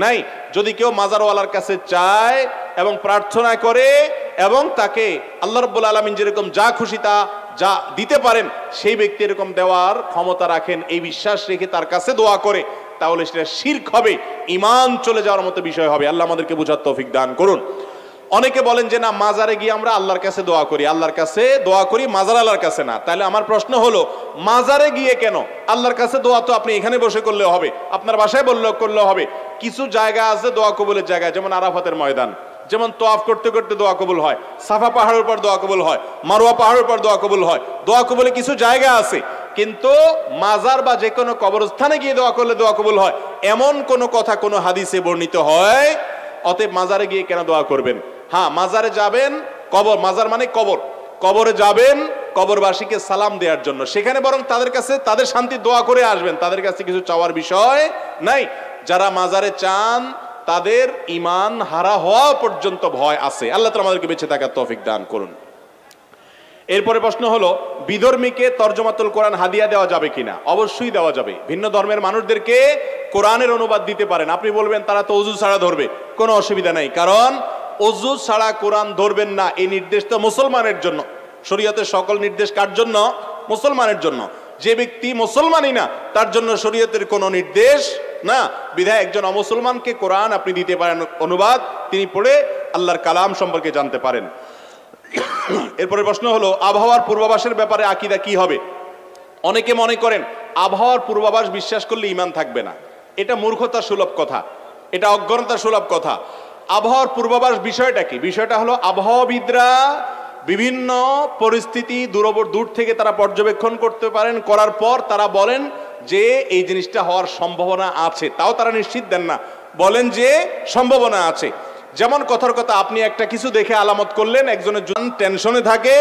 নাই। যদি কেউ মাজারওয়ালার কাছে চায় এবং প্রার্থনা করে এবং তাকে আল্লাহ রাব্বুল আলামিন যেরকম যা খুশি তা যা দিতে পারেন সেই ব্যক্তি এরকম দেওয়ার ক্ষমতা রাখেন, এই বিশ্বাস রেখে তার কাছে দোয়া করে, তাহলে সেটা শিরক হবে, ঈমান চলে যাওয়ার মতো বিষয় হবে। আল্লাহ আমাদেরকে বুঝার তৌফিক দান করুন। অনেকে বলেন যে না, মাজারে গিয়ে আমরা আল্লাহর কাছে দোয়া করি, আল্লাহর কাছে দোয়া করি, মাজার আল্লাহর কাছে না। তাহলে আমার প্রশ্ন হলো মাজারে গিয়ে কেন? আল্লাহর কাছে দোয়া তো আপনি এখানে বসে করলে হবে, আপনার বাসায় করলে হবে। কিছু জায়গা আছে দোয়া কবুলের জায়গা, যেমন আরাফাতের ময়দান, যেমন তওয়াফ করতে করতে দোয়া কবুল হয়, সাফা পাহাড়ের উপর দোয়া কবুল হয়, মারওয়া পাহাড়ের উপর দোয়া কবুল হয়। দোয়া কবুলে কিছু জায়গা আছে, কিন্তু মাজার বা যে কোনো কবরস্থানে গিয়ে দোয়া করলে দোয়া কবুল হয় এমন কোনো কথা কোনো হাদিসে বর্ণিত হয়? অতএব মাজারে গিয়ে কেন দোয়া করবেন? হ্যাঁ, মাজারে যাবেন, কবর, মাজার মানে কবর, কবরে যাবেন কবরবাসীকে সালাম দেওয়ার জন্য, সেখানে বরং তাদের কাছে তাদের শান্তি দোয়া করে আসবেন, তাদের কাছে কিছু চাওয়ার বিষয় নাই। যারা মাজারে চান তাদের ঈমান হারা হওয়া পর্যন্ত ভয় আছে। আল্লাহ তাআলা আমাদেরকে বেঁচে থাকার তৌফিক দান করুন। এরপরে প্রশ্ন হলো বিধর্মীকে তরজমাতুল কোরআন হাদিয়া দেওয়া যাবে কিনা? অবশ্যই দেওয়া যাবে। ভিন্ন ধর্মের মানুষদেরকে কোরআনের অনুবাদ দিতে পারেন। আপনি বলবেন তারা তো ওযু ছাড়া ধরবে, কোনো অসুবিধা নাই, কারণ ওযু ছাড়া কোরআন ধরবেন না এই নির্দেশ তো মুসলমানের জন্য। শরীয়তের সকল নির্দেশ কার জন্য? মুসলমানের জন্য। যে ব্যক্তি মুসলমানই না তার জন্য শরীয়তের কোনো নির্দেশ না। বিধায় একজন অমুসলমানকে কোরআন আপনি দিতে পারেন অনুবাদ, তিনি পড়ে আল্লাহর কালাম সম্পর্কে জানতে পারেন। এরপরে প্রশ্ন হলো আবহাওয়ার পূর্বাভাসের ব্যাপারে আকীদা কি হবে? অনেকে মনে করেন আবহাওয়ার পূর্বাভাস বিশ্বাস করলে ঈমান থাকবে না। এটা মূর্খতা সুলভ কথা, এটা অজ্ঞতা সুলভ কথা। আবহাওয়ার পূর্বাভাস বিষয়টা কি? বিষয়টা হলো আবহাওয়াবিদরা বিভিন্ন পরিস্থিতি দূর থেকে তারা পর্যবেক্ষণ করতে পারেন, করার পর তারা বলেন যে এই জিনিসটা হওয়ার সম্ভাবনা আছে। তাও তারা নিশ্চিত দেন না, বলেন যে সম্ভাবনা আছে। যেমন কথার কথা, আপনি একটা কিছু দেখে আলামত করলেন, একজনের জন্য টেনশনে থাকে,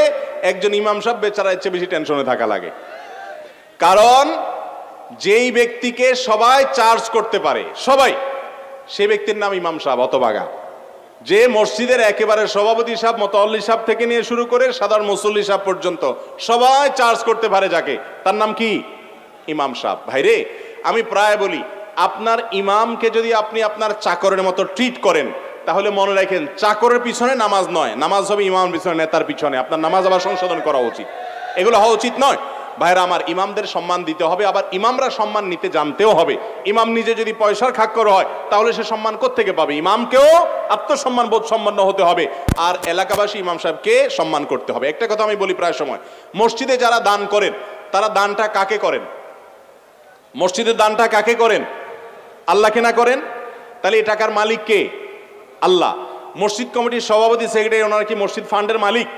একজন ইমাম সাহেব বেচারা ইচ্ছে বেশি টেনশনে থাকা লাগে। কারণ যেই ব্যক্তিকে সবাই চার্জ করতে পারে, সবাই, সেই ব্যক্তির নাম ইমাম সাহেব হতভাগা। যে মসজিদের একেবারে সভাপতি সাহেব, মুতাওয়াল্লি সাহেব থেকে নিয়ে শুরু করে সাধারণ মুসল্লি সাহেব পর্যন্ত সবাই চার্জ করতে পারে যাকে, তার নাম কি? ইমাম সাহেব। ভাইরে, আমি প্রায় বলি, আপনার ইমামকে যদি আপনি আপনার চাকরের মতো ট্রিট করেন, তাহলে মনে রাখেন চাকরের পিছনে নামাজ নয়, নামাজ হবে ইমামের পিছনে, নেতার পিছনে। আপনার নামাজ আবার সংশোধন করা উচিত, এগুলো হওয়া উচিত নয়। ভাইরা আমার, ইমামদের সম্মান দিতে হবে, আবার ইমামরা সম্মান নিতে জানতেও হবে। ইমাম নিজে যদি পয়সার খাক্কর হয়, তাহলে সে সম্মান কোত্থেকে পাবে? ইমামকেও আত্মসম্মান বোধ সম্পন্ন হতে হবে, আর এলাকাবাসী ইমাম সাহেবকে সম্মান করতে হবে। একটা কথা আমি বলি প্রায় সময়, মসজিদে যারা দান করেন, তারা দানটা কাকে করেন? মসজিদের দানটা কাকে করেন? আল্লাহকে না করেন? তাহলে এই টাকার মালিক কে? আল্লাহ। মসজিদ কমিটির সভাপতি, সেক্রেটারি, ওনারা কি মসজিদ ফান্ডের মালিক?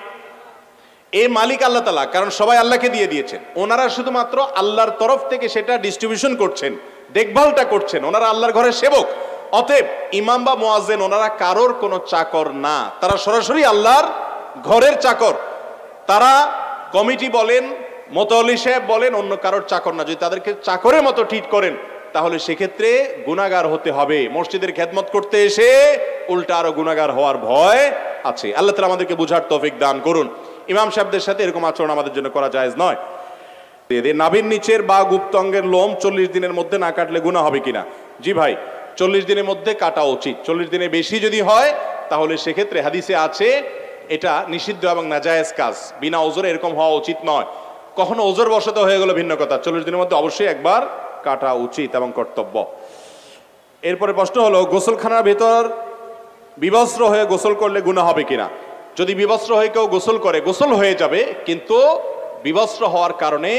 এই মালিক আল্লাহ তাআলা, কারণ সবাই আল্লাহকে দিয়ে দিয়েছেন। ওনারা শুধুমাত্র আল্লাহর তরফ থেকে সেটা ডিস্ট্রিবিউশন করছেন, দেখভালটা করছেন, ওনারা আল্লাহর ঘরের সেবক। অতএব ইমাম বা মুয়াজ্জিন ওনারা কারোর কোনো চাকর না, তারা সরাসরি আল্লাহর ঘরের চাকর। তারা কমিটি বলেন, মুতাওয়াল্লি সাহেব বলেন, অন্য কারোর চাকর না। যদি তাদেরকে চাকরের মতো ট্রিট করেন, তাহলে সেক্ষেত্রে গুনাহগার হতে হবে। মসজিদের খেদমত করতে এসে উল্টা আরো গুনাহগার হওয়ার ভয় আছে। আল্লাহ তাআলা আমাদেরকে বুঝার তৌফিক দান করুন। ইমাম সাহেবদের সাথে এরকম আচরণ আমাদের জন্য করা জায়েজ নয়। নাভির নিচের বা গুপ্তাঙ্গের লোম 40 দিনের মধ্যে না কাটলে গুনাহ হবে কিনা? জি ভাই, 40 দিনের মধ্যে কাটা উচিত। 40 দিনের বেশি যদি হয়, তাহলে সেক্ষেত্রে হাদিসে আছে এটা নিষিদ্ধ এবং নাজায়েজ কাজ। বিনা ওজরে এরকম হওয়া উচিত নয়। কখনো ওজর বশত হয়ে গেল ভিন্ন কথা, 40 দিনের মধ্যে অবশ্যই একবার কাটা উচিত এবং কর্তব্য। এরপরে প্রশ্ন হলো, গোসলখানার ভেতর বিবস্ত্র হয়ে গোসল করলে গুনাহ হবে কিনা? যদি বিবস্ত্র হয়ে কেউ গোসল করে, গোসল হয়ে যাবে, কিন্তু বিবস্ত্র হওয়ার কারণে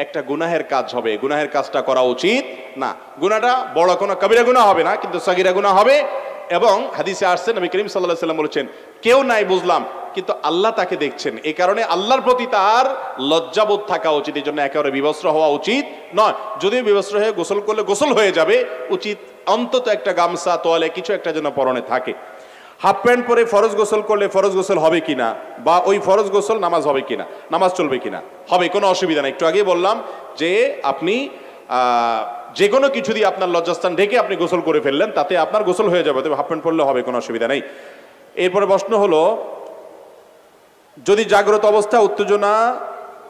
একটা গুনাহের কাজ হবে, গুনাহের কাজটা করা উচিত না। গুনাহটা বড় কোনো কবিরা গুনাহ হবে না, কিন্তু সাগীরা গুনাহ হবে। এবং হাদিসে আসছে, নবী করিম সাল্লাল্লাহু আলাইহি ওয়াসাল্লাম বলেছেন, কেউ নাই বুঝলাম, কিন্তু আল্লাহ তাকে দেখছেন, এই কারণে আল্লাহর প্রতি তার লজ্জাবোধ থাকা উচিত। এই জন্য একেবারে বিবস্ত্র হওয়া উচিত নয়। যদিও বিবস্ত্র হয়ে গোসল করলে গোসল হয়ে যাবে, উচিত অন্তত একটা গামছা, তোয়ালে কিছু একটা যেন পরনে থাকে। হাফ প্যান্ট পরে ফরজ গোসল করলে ফরজ গোসল হবে কিনা, বা ওই ফরজ গোসল নামাজ হবে কিনা, নামাজ চলবে কিনা? হবে, কোনো অসুবিধা নেই। একটু আগে বললাম যে আপনি যে কোনো কিছু দিয়ে আপনার লজ্জাস্থান ঢেকে আপনি গোসল করে ফেললেন, তাতে আপনার গোসল হয়ে যাবে, তবে হাফ প্যান্ট পরলে হবে, কোনো অসুবিধা নেই। এরপরে প্রশ্ন হলো, যদি জাগ্রত অবস্থা উত্তেজনা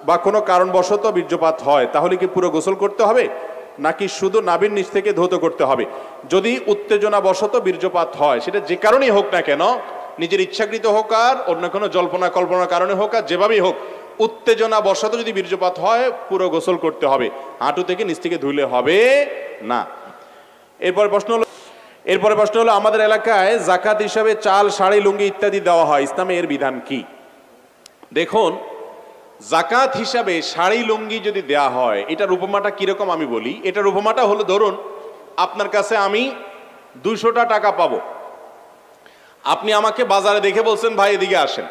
বা কোনো কারণবশত বীর্যপাত হয়, তাহলে কি পুরো গোসল করতে হবে, নাকি শুধু নাভির নিচ থেকে ধৌত করতে হবে? যদি উত্তেজনা বশত বীর্যপাত হয়, সেটা যে কারণেই হোক না কেন, নিজের ইচ্ছাকৃত হোক আর অন্য কোনো জল্পনা কল্পনার কারণে হোক আর যেভাবেই হোক, উত্তেজনা বশত যদি বীর্যপাত হয়, পুরো গোসল করতে হবে, হাঁটু থেকে নিচ থেকে ধুলে হবে না। এরপরে প্রশ্ন হলো, আমাদের এলাকায় যাকাত হিসাবে চাল, শাড়ি, লুঙ্গি ইত্যাদি দেওয়া হয়, ইসলামে এর বিধান কি? দেখুন, যাকাত হিসাবে শাড়ি লুঙ্গি যদি দেয়া হয়, এটার উপমাটা কিরকম আমি বলি। এটার উপমাটা হলো, ধরুন আপনার কাছে আমি 200টা টাকা পাবো, আপনি আমাকে বাজারে দেখে বলছেন, ভাই এদিকে আসেন,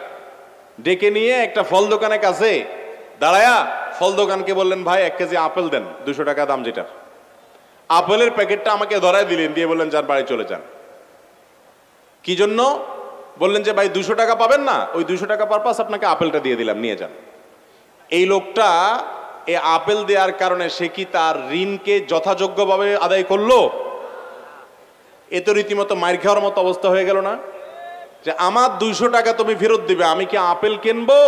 ডেকে নিয়ে একটা ফল দোকানের কাছে দাঁড়ায়া ফল দোকানকে বললেন, ভাই 1 কেজি আপেল দেন, 200 টাকা দাম যেটার। আপেলের প্যাকেটটা আমাকে ধরায় দিলেন, দিয়ে বললেন, যান বাড়ি চলে যান। কি জন্য? বললেন যে ভাই 200 টাকা পাবেন না, ওই 200 টাকা পারপাস আপনাকে আপেলটা দিয়ে দিলাম, নিয়ে যান। এই লোকটা এই আপেল দেওয়ার কারণে সে কি তার ঋণকে যথাযোগ্যভাবে আদায় করলো? এ তো রীতিমতো মাইর খাওয়ার মতো অবস্থা হয়ে গেল না? যে আমার 200 টাকা তুমি ফেরত দিবে, আমি কি আপেল কিনবো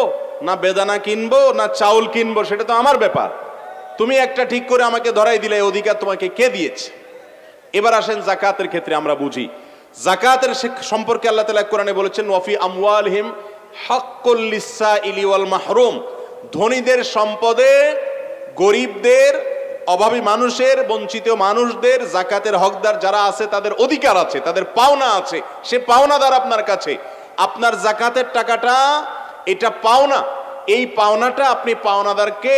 না বেদানা কিনবো না চাউল কিনবো, সেটা তো আমার ব্যাপার। তুমি একটা ঠিক করে আমাকে ধরাই দিলে, অধিকার তোমাকে কে দিয়েছে? এবার আসেন যাকাতের ক্ষেত্রে আমরা বুঝি। যাকাতের সম্পর্কে আল্লাহ তাআলা কোরআনে বলেছেন, ওয়াফি আমওয়ালহিম হাক্কুল লিসাইলি ওয়াল মাহরুম, ধনীদের সম্পদে গরিবদের, অভাবী মানুষের, বঞ্চিত মানুষদের, জাকাতের হকদার যারা আছে তাদের অধিকার আছে, তাদের পাওনা আছে, সে পাওনাদার আপনার কাছে। আপনার জাকাতের টাকাটা এটা পাওনা, এই পাওনাটা আপনি পাওনাদারকে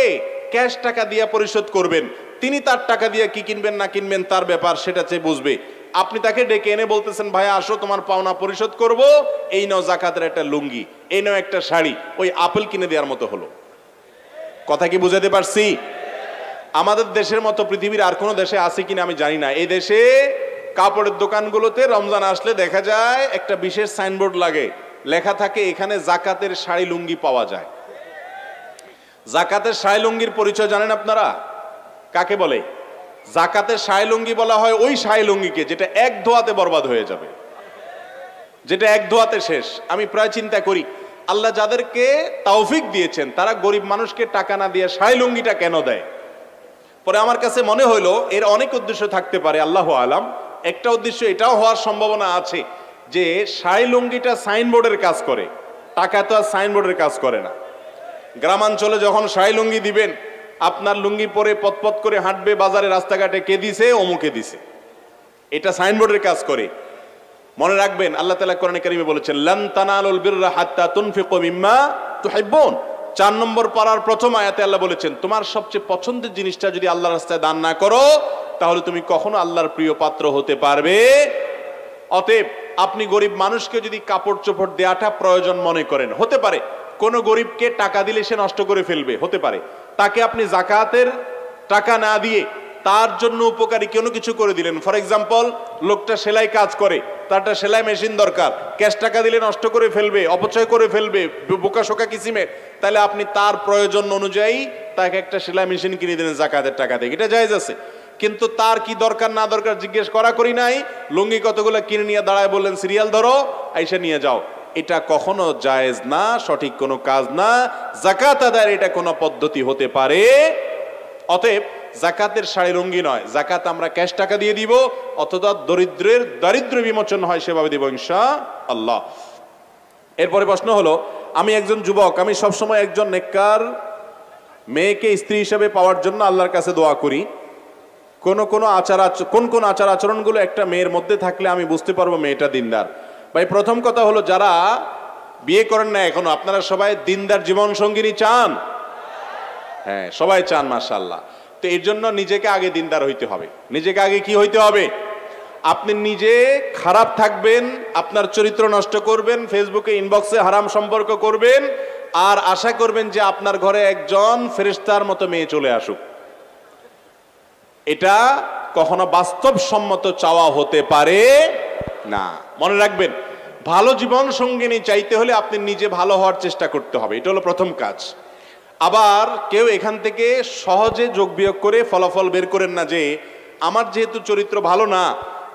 ক্যাশ টাকা দিয়ে পরিশোধ করবেন। তিনি তার টাকা দিয়ে কি কিনবেন না কিনবেন তার ব্যাপার, সেটা চেয়ে বুঝবে। আপনি তাকে ডেকে এনে বলতেছেন, ভাই আসো তোমার পাওনা পরিশোধ করব, এই নাও জাকাতের একটা লুঙ্গি, এই নাও একটা শাড়ি, ওই আপেল কিনে দেওয়ার মতো হলো। কথা কি বুঝাতে পারছি? আমাদের দেশের মতো পৃথিবীর আর কোনো দেশে আছে কিনা আমি জানি না, এই দেশে কাপড়ের দোকানগুলোতে রমজান আসলে দেখা যায় একটা বিশেষ সাইনবোর্ড লাগে, লেখা থাকে এখানে জাকাতের শাড়ি লুঙ্গি পাওয়া যায়। জাকাতের শাড়ি লুঙ্গির পরিচয় জানেন আপনারা কাকে বলে? জাকাতের শাড়ি লুঙ্গি বলা হয় ওই শাড়ি লুঙ্গিকে যেটা এক ধোয়াতে বরবাদ হয়ে যাবে, যেটা এক ধোয়াতে শেষ। আমি প্রায় চিন্তা করি আল্লাহ যাদেরকে তৌফিক দিয়েছেন তারা গরিব মানুষকে টাকা না দিয়ে শাড়ি লুঙ্গিটা কেন দেয়? পরে আমার কাছে মনে হইলো এর অনেক উদ্দেশ্য থাকতে পারে, আল্লাহ আলাম। একটা উদ্দেশ্য এটাও হওয়ার সম্ভাবনা আছে যে শাড়ি লুঙ্গিটা সাইনবোর্ডের কাজ করে, টাকা তো আর সাইনবোর্ডের কাজ করে না। গ্রামাঞ্চলে যখন শাড়ি লুঙ্গি দিবেন, আপনার লুঙ্গি পরে পথ করে হাঁটবে বাজারে রাস্তাঘাটে, কে দিছে? অমুকে দিছে, এটা সাইনবোর্ডের কাজ করে। মনে রাখবেন আল্লাহ তাআলা কোরআনে কারিমে বলেছেন, লান তানালুল বিররা হাত্তা তুনফিকু মিম্মা তুহিব্বুন। 4 নম্বর পারার প্রথম আয়াতে আল্লাহ বলেছেন, তোমার সবচেয়ে পছন্দের জিনিসটা যদি আল্লাহর রাস্তায় দান না করো তাহলে তুমি কখনো আল্লাহর প্রিয় পাত্র হতে পারবে। অতএব আপনি গরিব মানুষকে যদি কাপড় চোপড় দেওয়াটা প্রয়োজন মনে করেন, হতে পারে কোন গরিবকে টাকা দিলে সে নষ্ট করে ফেলবে, হতে পারে তাকে আপনি জাকাতের টাকা না দিয়ে তার জন্য উপকারী কোনো কিছু করে দিলেন। ফর এক্সাম্পল, লোকটা সেলাই কাজ করে, তারটা সেলাই মেশিন দরকার, ক্যাশ টাকা দিলে নষ্ট করে ফেলবে, অপচয় করে ফেলবে বোকা শোকা কিসিমের, তাহলে আপনি তার প্রয়োজন অনুযায়ী তাকে একটা সেলাই মেশিন কিনে দিলেন জাকাতের টাকা দিয়ে, এটা জায়েজ আছে। কিন্তু তার কি দরকার না দরকার জিজ্ঞেস করা করি নাই, লুঙ্গি কতগুলো কিনে নিয়ে দাঁড়ায় বললেন সিরিয়াল ধরো, আইসা নিয়ে যাও, এটা কখনো জায়েজ না, সঠিক কোনো কাজ না। জাকাত আদায়ের এটা কোনো পদ্ধতি হতে পারে। অতএব জাকাতের শাড়ি লুঙ্গি নয়, জাকাত আমরা ক্যাশ টাকা দিয়ে দিব, অথবা দরিদ্রের দারিদ্র বিমোচন হয় সেভাবে দিব ইনশাআল্লাহ। এরপরে প্রশ্ন হলো, আমি একজন যুবক, আমি সবসময় একজন নেককার মেয়েকে স্ত্রী হিসেবে পাওয়ার জন্য আল্লাহর কাছে দোয়া করি। কোন কোন আচার আচরণগুলো একটা মেয়ের মধ্যে থাকলে আমি বুঝতে পারবো মেয়েটা দিনদার? ভাই প্রথম কথা হলো, যারা বিয়ে করেন না এখনো, আপনারা সবাই দিনদার জীবন সঙ্গিনী চান? হ্যাঁ, সবাই চান মাশাআল্লাহ। তো এর জন্য নিজেকে আগে দিনদার হইতে হবে। নিজেকে আগে কি হইতে হবে? আপনি নিজে খারাপ থাকবেন, আপনার চরিত্র নষ্ট করবেন, ফেসবুকে ইনবক্সে হারাম সম্পর্ক করবেন, আর আশা করবেন যে আপনার ঘরে একজন ফেরেশতার মতো মেয়ে চলে আসুক। এটা কখনো বাস্তবসম্মত চাওয়া হতে পারে না। মনে রাখবেন, ভালো জীবন সঙ্গিনী চাইতে হলে আপনি নিজে ভালো হওয়ার চেষ্টা করতে হবে, এটা হলো প্রথম কাজ। আবার কেউ এখান থেকে সহজে যোগ বিয়োগ করে ফলাফল বের করেন না যে আমার যেহেতু চরিত্র ভালো না,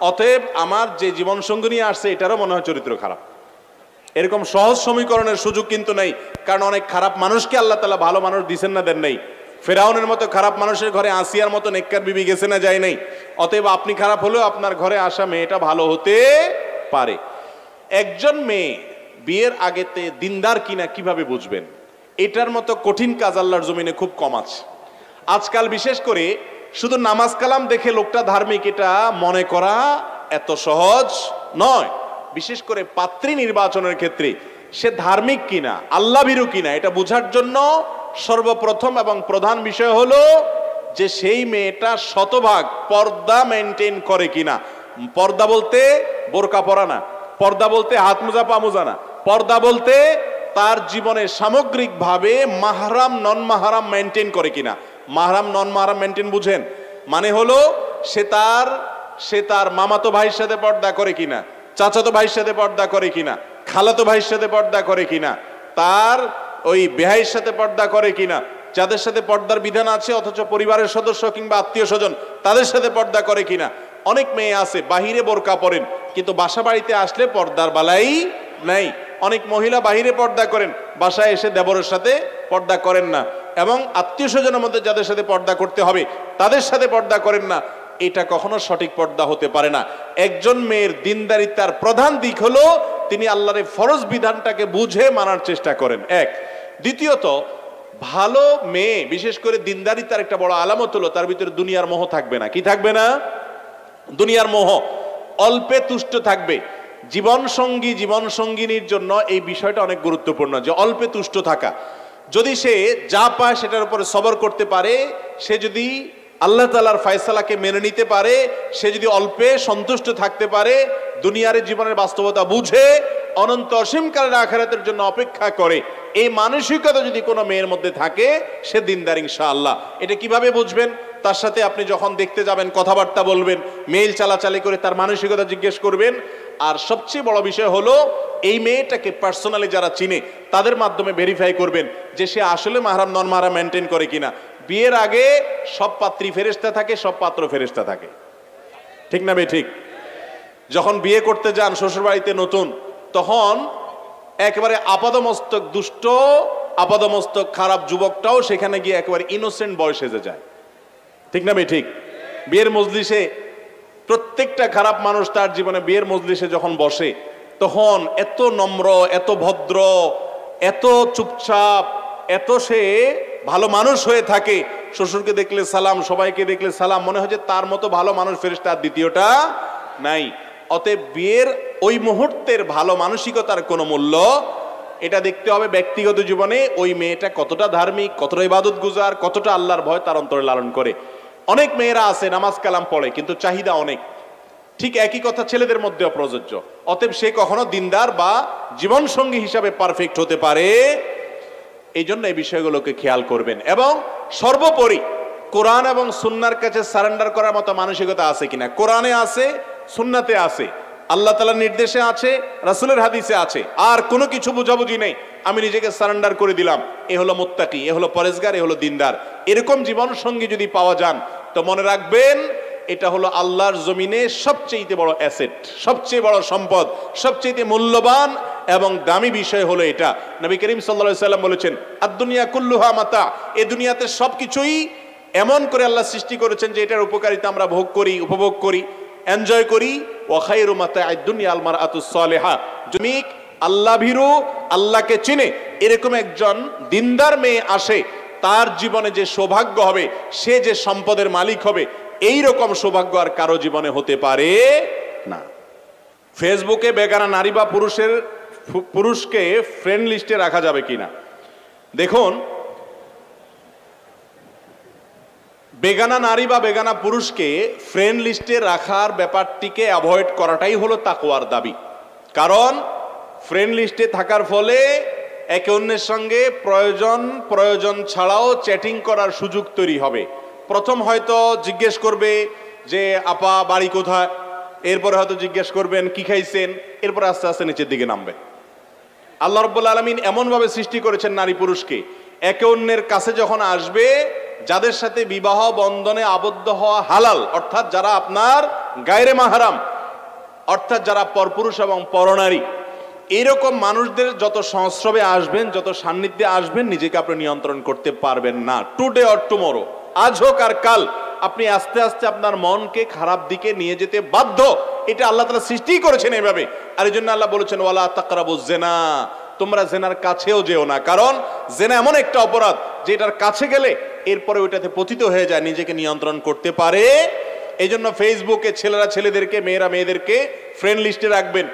অতএব আমার যে জীবন সঙ্গিনী আসছে এটারও মনে হয় চরিত্র খারাপ। এরকম সহজ সমীকরণের সুযোগ কিন্তু নাই, কারণ অনেক খারাপ মানুষকে আল্লাহ তাআলা ভালো মানুষ দিছেন না, দেন নাই। ফেরাউনের মতো খারাপ মানুষের ঘরে আসিয়ার মতো নেককার বিবি গেছে না, যায় নাই। অতএব আপনি খারাপ হলেও আপনার ঘরে আসা মেয়েটা ভালো হতে পারে। একজন মেয়ে বিয়ের আগেতে দিনদার কিনা কিভাবে বুঝবেন? এটার মতো কঠিন কাজ আল্লাহর জমিনে খুব কম আছে। আজকাল বিশেষ করে শুধু নামাজ কালাম দেখে লোকটা ধার্মিক এটা মনে করা এত সহজ নয়। বিশেষ করে পাত্রী নির্বাচনের ক্ষেত্রে সে ধার্মিক কিনা, আল্লাহ ভীরু কিনা, এটা বোঝার জন্য সর্বপ্রথম এবং প্রধান বিষয় হলো যে সেই মেয়েটা শতভাগ পর্দা মেনটেন করে কিনা। পর্দা বলতে বোরকা পরা না, পর্দা বলতে হাত মোজা পা মোজা না, পর্দা বলতে তার জীবনে সামগ্রিকভাবে মাহরাম নন মাহরাম মেনটেন করে কিনা। মাহরাম নন মাহরাম মেনটেন বুঝেন? মানে হলো সে তার মামাতো ভাইয়ের সাথে পর্দা করে কিনা, চাচাতো ভাইয়ের সাথে পর্দা করে কিনা, খালাতো ভাইয়ের সাথে পর্দা করে কিনা, তার ওই বেহাইয়ের সাথে পর্দা করে কিনা, যাদের সাথে পর্দার বিধান আছে অথচ পরিবারের সদস্য কিংবা আত্মীয় স্বজন তাদের সাথে পর্দা করে কিনা। অনেক মেয়ে আছে বাহিরে বোরকা পরেন কিন্তু বাসা বাড়িতে আসলে পর্দার বালাই নাই। অনেক মহিলা বাহিরে পর্দা করেন, বাসায় এসে দেবরের সাথে পর্দা করেন না, এবং আত্মীয় স্বজনের মধ্যে যাদের সাথে পর্দা করতে হবে তাদের সাথে পর্দা করেন না। এটা কখনো সঠিক পর্দা হতে পারে না। একজন মেয়ের দিনদারিতার প্রধান দিক হলো তিনি আল্লাহর ফরজ বিধানটাকে বুঝে মানার চেষ্টা করেন, এক। দ্বিতীয়ত, ভালো মেয়ে, বিশেষ করে দিনদারি তার একটা বড় আলামত হলো তার ভিতরে দুনিয়ার মোহ থাকবে না। কি থাকবে না? দুনিয়ার মোহ। অল্পে তুষ্ট থাকবে। জীবন সঙ্গিনীর জন্য এই বিষয়টা অনেক গুরুত্বপূর্ণ, যে অল্পে তুষ্ট থাকা। যদি সে যা পায় সেটার উপরে সবর করতে পারে, সে যদি আল্লাহ তাআলার ফয়সালাকে মেনে নিতে পারে, সে যদি অল্পে সন্তুষ্ট থাকতে পারে, দুনিয়ার জীবনের বাস্তবতা বুঝে অনন্ত অসীমকালের আখিরাতের জন্য অপেক্ষা করে, এই মানসিকতা যদি কোনো মেয়ের মধ্যে থাকে, সে দিনদার ইনশাআল্লাহ। এটা কিভাবে বুঝবেন? তার সাথে আপনি যখন দেখতে যাবেন, কথাবার্তা বলবেন, মেইল চালাচালি করে তার মানসিকতা জিজ্ঞেস করবেন। আর সবচেয়ে বড় বিষয় হলো এই মেয়েটাকে পার্সোনালি যারা চিনে তাদের মাধ্যমে ভেরিফাই করবেন যে সে আসলে মাহরাম নন মাহরাম মেনটেন করে কিনা। বিয়ের আগে সব পাত্রী ফেরেশতা থাকে, সব পাত্র ফেরেশতা থাকে, ঠিক না ভাই? ঠিক। যখন বিয়ে করতে যান শ্বশুরবাড়িতে নতুন, তখন একেবারে আপাদমস্তক দুষ্ট, আপাদমস্তক খারাপ যুবকটাও সেখানে গিয়ে একেবারে ইনোসেন্ট বয়স সেজে যায়, ঠিক না ভাই? ঠিক। বিয়ের মজলিসে প্রত্যেকটা খারাপ মানুষ তার জীবনে বিয়ের মজলিসে যখন বসে, তখন এত নম্র, এত ভদ্র, এত চুপচাপ, এত সে ভালো মানুষ হয়ে থাকে। শ্বশুরকে দেখলে সালাম, সবাইকে দেখলে সালাম, মনে হয় যে তার মতো ভালো মানুষ ফেরেশতা আর দ্বিতীয়টা নাই। অতএব বিয়ের ওই মুহূর্তের ভালো মানসিকতার কোনো মূল্য, এটা দেখতে হবে ব্যক্তিগত জীবনে ওই মেয়েটা কতটা ধার্মিক, কতটা ইবাদত গুজার, কতটা আল্লাহর ভয় তার অন্তরে লালন করে। অনেক মেয়েরা আছে নামাজ কালাম পড়ে কিন্তু চাহিদা অনেক, ঠিক একই কথা ছেলেদের মধ্যেও প্রযোজ্য। অতএব সে কখনো দিনদার বা জীবন সঙ্গী হিসাবে পারফেক্ট হতে পারে। এই জন্য এই বিষয়গুলোকে খেয়াল করবেন। এবং সর্বোপরি কোরআন এবং সুন্নাহর কাছে সারেন্ডার করার মতো মানসিকতা আছে কিনা। কোরআনে আছে, সুন্নাতে আছে, আল্লাহ তাআলার নির্দেশে আছে, রাসূলের হাদিসে আছে, আর কোনো কিছু বুঝাবুঝি নেই, আমি নিজেকে সারেন্ডার করে দিলাম, এ হলো মুত্তাকি, এ হলো পরেজগার, এ হলো দিনদার। এরকম জীবন সঙ্গী যদি পাওয়া যান, তো মনে রাখবেন এটা হলো আল্লাহর জমিনে সবচেয়ে বড় অ্যাসেট, সবচেয়ে বড় সম্পদ, সবচেয়ে মূল্যবান এবং দামি বিষয় হলো এটা। নবী করিম সাল্লাল্লাহু আলাইহি সাল্লাম বলেছেন, আদ-দুনিয়া কুল্লুহা মাতা, এই দুনিয়াতে সবকিছুই এমন করে আল্লাহ সৃষ্টি করেছেন যে এটার উপকারিতা আমরা ভোগ করি, উপভোগ করি, এনজয় করি। ওয়া খায়রু মাতা'আদ দুনিয়া আল মারআতুস সালিহা, জমিক আল্লাহ ভীরু, আল্লাহকে চিনে এরকম একজন দিনদার মেয়ে আসে, তার জীবনে যে সৌভাগ্য হবে, সে যে সম্পদের মালিক হবে, এই রকম সৌভাগ্য আর কারো জীবনে হতে পারে না। ফেসবুকে বেগানা নারী বা পুরুষকে ফ্রেন্ড লিস্টে রাখা যাবে কিনা। দেখুন, বেগানা নারী বা বেগানা পুরুষকে ফ্রেন্ড লিস্টে রাখার ব্যাপারটিকে অ্যাভয়েড করাটাই হলো তাকওয়ার দাবি। কারণ ফ্রেন্ড লিস্টে থাকার ফলে একে অন্যের সঙ্গে প্রয়োজন ছাড়াও চ্যাটিং করার সুযোগ তৈরি হবে। প্রথম হয়তো জিজ্ঞেস করবে যে আপা বাড়ি কোথায়, এরপরে হয়তো জিজ্ঞেস করবেন কি খাইছেন, এরপর আস্তে আস্তে নিচের দিকে নামবে। আল্লাহ রাব্বুল আলামিন এমনভাবে সৃষ্টি করেছেন নারী পুরুষকে, একে অন্যের কাছে যখন আসবে, যাদের সাথে বিবাহ বন্ধনে আবদ্ধ হওয়া হালাল, অর্থাৎ যারা আপনার গায়রে মাহরাম, অর্থাৎ যারা পরপুরুষ এবং পরনারী, এইরকম মানুষদের যত সংস্রবে আসবেন, যত সান্নিধ্যে আসবেন, নিজেকে আপনি নিয়ন্ত্রণ করতে পারবেন না। টুডে অর টুমরো, আজ হোক আর কাল, আপনি আস্তে আস্তে আপনার মনকে খারাপ দিকে নিয়ে যেতে বাধ্য। এটা আল্লাহ তাআলা সৃষ্টি করেছেন এইভাবে। আর এই জন্য আল্লাহ বলেছেন ওয়ালা তাকরাবুজ জিনা, তোমরা জেনার কাছেও যেও না। কারণ জেনা এমন একটা অপরাধ যে এটার কাছে গেলে এরপরে ওইটাতে পতিত হয়ে যায়, নিজেকে নিয়ন্ত্রণ করতে পারে। এই জন্য ফেসবুকে ছেলেরা ছেলেদেরকে, মেয়েরা মেয়েদেরকে ফ্রেন্ড লিস্টে রাখবেন।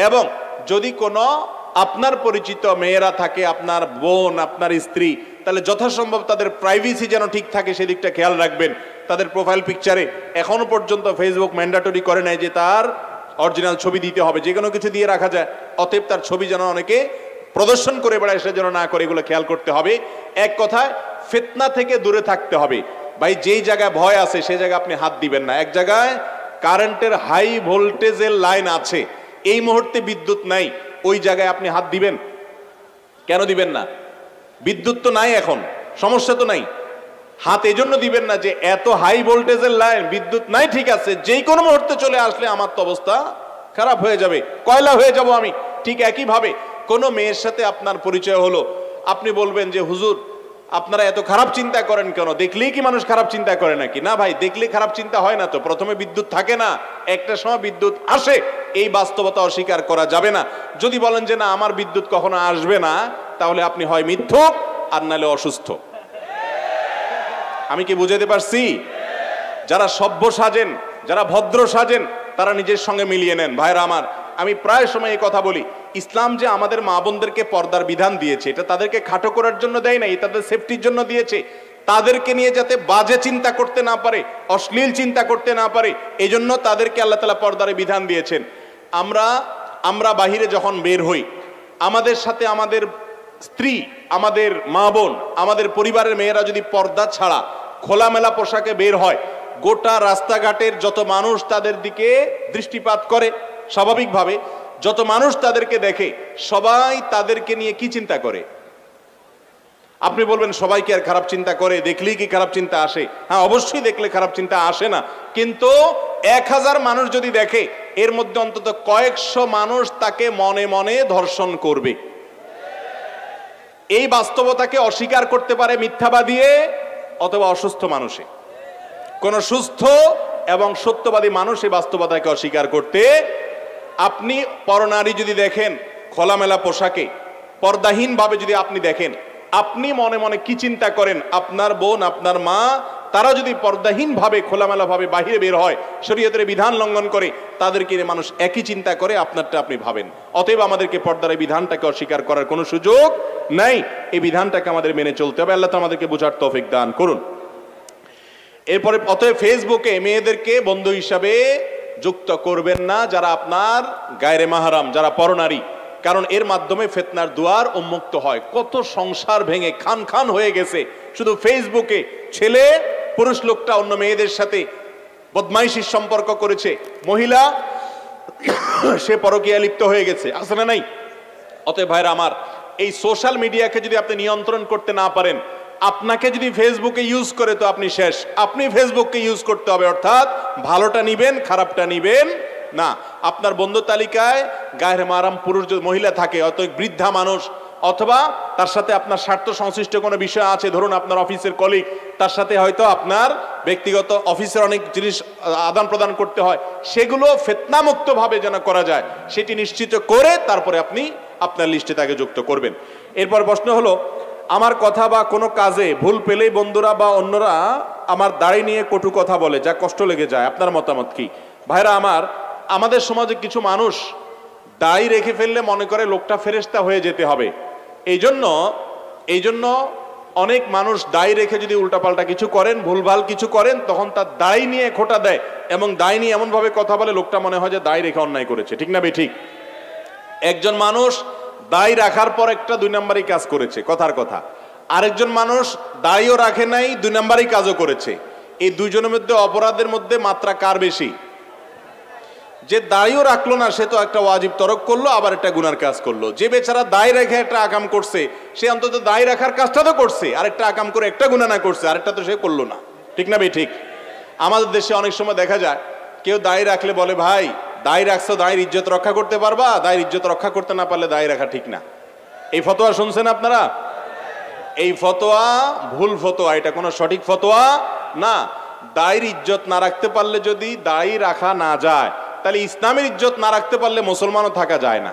এবং যদি কোনো আপনার পরিচিত মেয়েরা থাকে, আপনার বোন, আপনার স্ত্রী, তাহলে যথাসম্ভব তাদের প্রাইভেসি যেন ঠিক থাকে সেদিকটা খেয়াল রাখবেন। তাদের প্রোফাইল পিকচারে এখনো পর্যন্ত ফেসবুক ম্যান্ডেটরি করে নেয় যে তার অরিজিনাল ছবি দিতে হবে, যে কোনো কিছু দিয়ে রাখা যায়। অতএব তার ছবি যেন অনেকে প্রদর্শন করে বেড়ায়, সে যেন না করে, এগুলো খেয়াল করতে হবে। এক কথায় ফিতনা থেকে দূরে থাকতে হবে। ভাই যেই জায়গায় ভয় আছে সেই জায়গায় আপনি হাত দিবেন না। এক জায়গায় কারেন্টের হাই ভোল্টেজের লাইন আছে, এই মুহূর্তে বিদ্যুৎ নাই, ওই জায়গায় আপনি হাত দিবেন কেন? দিবেন না। বিদ্যুৎ তো নাই, এখন সমস্যা তো নাই। হাত এজন্য দিবেন না যে এত হাই ভোল্টেজের লাইন, বিদ্যুৎ নাই, ঠিক আছে, যেই কোনো মুহূর্তে চলে আসলে আমার তো অবস্থা খারাপ হয়ে যাবে, কয়লা হয়ে যাব আমি। ঠিক একই ভাবে কোনো মেয়ের সাথে আপনার পরিচয় হলো, আপনি বলবেন যে হুজুর আপনারা এত খারাপ চিন্তা করেন কেন? দেখলেই কি মানুষ খারাপ চিন্তা করে নাকি? না ভাই, দেখলে খারাপ চিন্তা হয় না। তো প্রথমে বিদ্যুৎ থাকে না, একটা সময় বিদ্যুৎ আসে, এই বাস্তবতা অস্বীকার করা যাবে না। যদি বলেন যে না আমার বিদ্যুৎ কখনো আসবে না, তাহলে আপনি হয় মিথ্যুক, আর নাহলে অসুস্থ। আমি কি বুঝাতে পারছি? যারা সভ্য সাজেন, যারা ভদ্র সাজেন, তারা নিজের সঙ্গে মিলিয়ে নেন। ভাইরা আমার, আমি প্রায় সময় এই কথা বলি, ইসলাম যে আমাদের মা বোনদেরকে পর্দার বিধান দিয়েছে, এটা তাদেরকে খাটো করার জন্য দেয় না, এটা তাদের সেফটির জন্য দিয়েছে। তাদেরকে নিয়ে যাতে বাজে চিন্তা করতে না পারে, অশ্লীল চিন্তা করতে না পারে, এই জন্য তাদেরকে আল্লাহ তাআলা পর্দার বিধান দিয়েছেন। আমরা বাহিরে যখন বের হই, আমাদের সাথে আমাদের স্ত্রী, আমাদের মা বোন, আমাদের পরিবারের মেয়েরা যদি পর্দা ছাড়া খোলামেলা পোশাকে বের হয়, গোটা রাস্তাঘাটের যত মানুষ তাদের দিকে দৃষ্টিপাত করে, স্বাভাবিকভাবে যত মানুষ তাদেরকে দেখে, সবাই তাদেরকে নিয়ে কি চিন্তা করে? আপনি বলবেন সবাই কি আর খারাপ চিন্তা করে? দেখলেই কি খারাপ চিন্তা আসে? হ্যাঁ, অবশ্যই দেখলে খারাপ চিন্তা আসে না, কিন্তু 1000 মানুষ যদি দেখে, এর মধ্যে অন্তত কয়েকশো মানুষ তাকে মনে মনে ধর্ষণ করবে। এই বাস্তবতাকে অস্বীকার করতে পারে মিথ্যাবাদী অথবা অসুস্থ মানুষে। কোন সুস্থ এবং সত্যবাদী মানুষ এই বাস্তবতাকে অস্বীকার করতে। আপনি পরনারী যদি দেখেন খোলামেলা পোশাকে, পর্দাহীন ভাবে যদি আপনি দেখেন, আপনি মনে মনে কি চিন্তা করেন? আপনার বোন, আপনার মা, তারা যদি পর্দাহীন ভাবে খোলামেলা ভাবে বাহিরে বের হয়, শরীয়তের বিধান লঙ্ঘন করে, তাদেরকে মানুষ একই চিন্তা করে, আপনারটা আপনি ভাবেন। অতএব আমাদেরকে পর্দার এই বিধানটাকে অস্বীকার করার কোনো সুযোগ নাই। এই বিধানটাকে আমাদের মেনে চলতে হবে। আল্লাহ আমাদেরকে বোঝার তৌফিক দান করুন। এরপরে অতএব ফেসবুকে মেয়েদেরকে বন্ধু হিসাবে যুক্ত করবেন না যারা আপনার গায়রে মাহরাম, যারা পরনারী, কারণ এর মাধ্যমে ফিতনার দুয়ার উন্মুক্ত হয়। কত সংসার ভেঙে খান খান হয়ে গেছে শুধু ফেসবুকে। ছেলে, পুরুষ লোকটা অন্য মেয়েদের সাথে বদমাইশির সম্পর্ক করেছে, মহিলা সে পরকীয়া লিপ্ত হয়ে গেছে, আছে না নাই? অতএব ভাইরা আমার, এই সোশ্যাল মিডিয়াকে যদি আপনি নিয়ন্ত্রণ করতে না পারেন, আপনাকে যদি ফেসবুকে ইউজ করে, তো আপনি শেষ। আপনি ফেসবুককে ইউজ করতে হবে, অর্থাৎ ভালোটা নিবেন, খারাপটা নিবেন না। আপনার বন্ধু তালিকায় গায়রে মাহরাম পুরুষ যদি মহিলা থাকে, অত বৃদ্ধা মানুষ, অথবা তার সাথে আপনার স্বার্থ সংশ্লিষ্ট কোনো বিষয় আছে, ধরুন আপনার অফিসের কলিগ, তার সাথে হয়তো আপনার ব্যক্তিগত অফিসের অনেক জিনিস আদান প্রদান করতে হয়, সেগুলো ফিতনামুক্ত ভাবে যেন করা যায়, সেটি নিশ্চিত করে তারপরে আপনি আপনার লিস্টে তাকে যুক্ত করবেন। এরপর প্রশ্ন হলো, আমার কথা বা কোনো কাজে ভুল পেলেই বন্ধুরা বা অন্যরা আমার দাড়ি নিয়ে কটু কথা বলে, যা কষ্ট লেগে যায়, আপনার মতামত কি? ভাইরা আমার, আমাদের সমাজে কিছু মানুষ দাড়ি রেখে ফেললে মনে করে লোকটা ফেরেশতা হয়ে যেতে হবে। এই জন্য অনেক মানুষ দাড়ি রেখে যদি উল্টাপাল্টা কিছু করেন, ভুলভাল কিছু করেন, তখন তার দাড়ি নিয়ে খোঁটা দেয় এবং দাড়ি নিয়ে এমন ভাবে কথা বলে লোকটা মনে হয় যে দাড়ি রেখে অন্যায় করেছে। ঠিক না ঠিক? একজন মানুষ দাড়ি রাখার পর একটা 2 নম্বরই কাজ করেছে, কথার কথা। আরেকজন মানুষ দাড়িও রাখে নাই, 2 নম্বরই কাজও করেছে। এই দুইজনের মধ্যে অপরাধের মধ্যে মাত্রা কার বেশি? যে দাড়িও রাখলো না, সে তো একটা ওয়াজিব তরক করলো, আবার একটা গুনার কাজ করলো। যে বেচারা দাড়ি রেখে একটা আকাম করছে, সে অন্তত দাড়ি রাখার কাজটা তো করছে, আরেকটা আকাম করে একটা গুনাহ না করছে, আরেকটা তো সে করলো না। ঠিক না ঠিক? আমাদের দেশে অনেক সময় দেখা যায় কেউ দাড়ি রাখলে বলে, ভাই দাড়ি রাখছো, দাড়ির ইজ্জত রক্ষা করতে পারবা? দাড়ির ইজ্জত রক্ষা করতে না পারলে দাড়ি রাখা ঠিক না। এই ফতোয়া শুনছেন আপনারা? এই ফতোয়া ভুল ফতোয়া, এটা কোনো সঠিক ফতোয়া না। দাড়ির ইজ্জত না রাখতে পারলে যদি দাড়ি রাখা না যায়, তাহলে ইসলামের ইজ্জত না রাখতে পারলে মুসলমানও থাকা যায় না।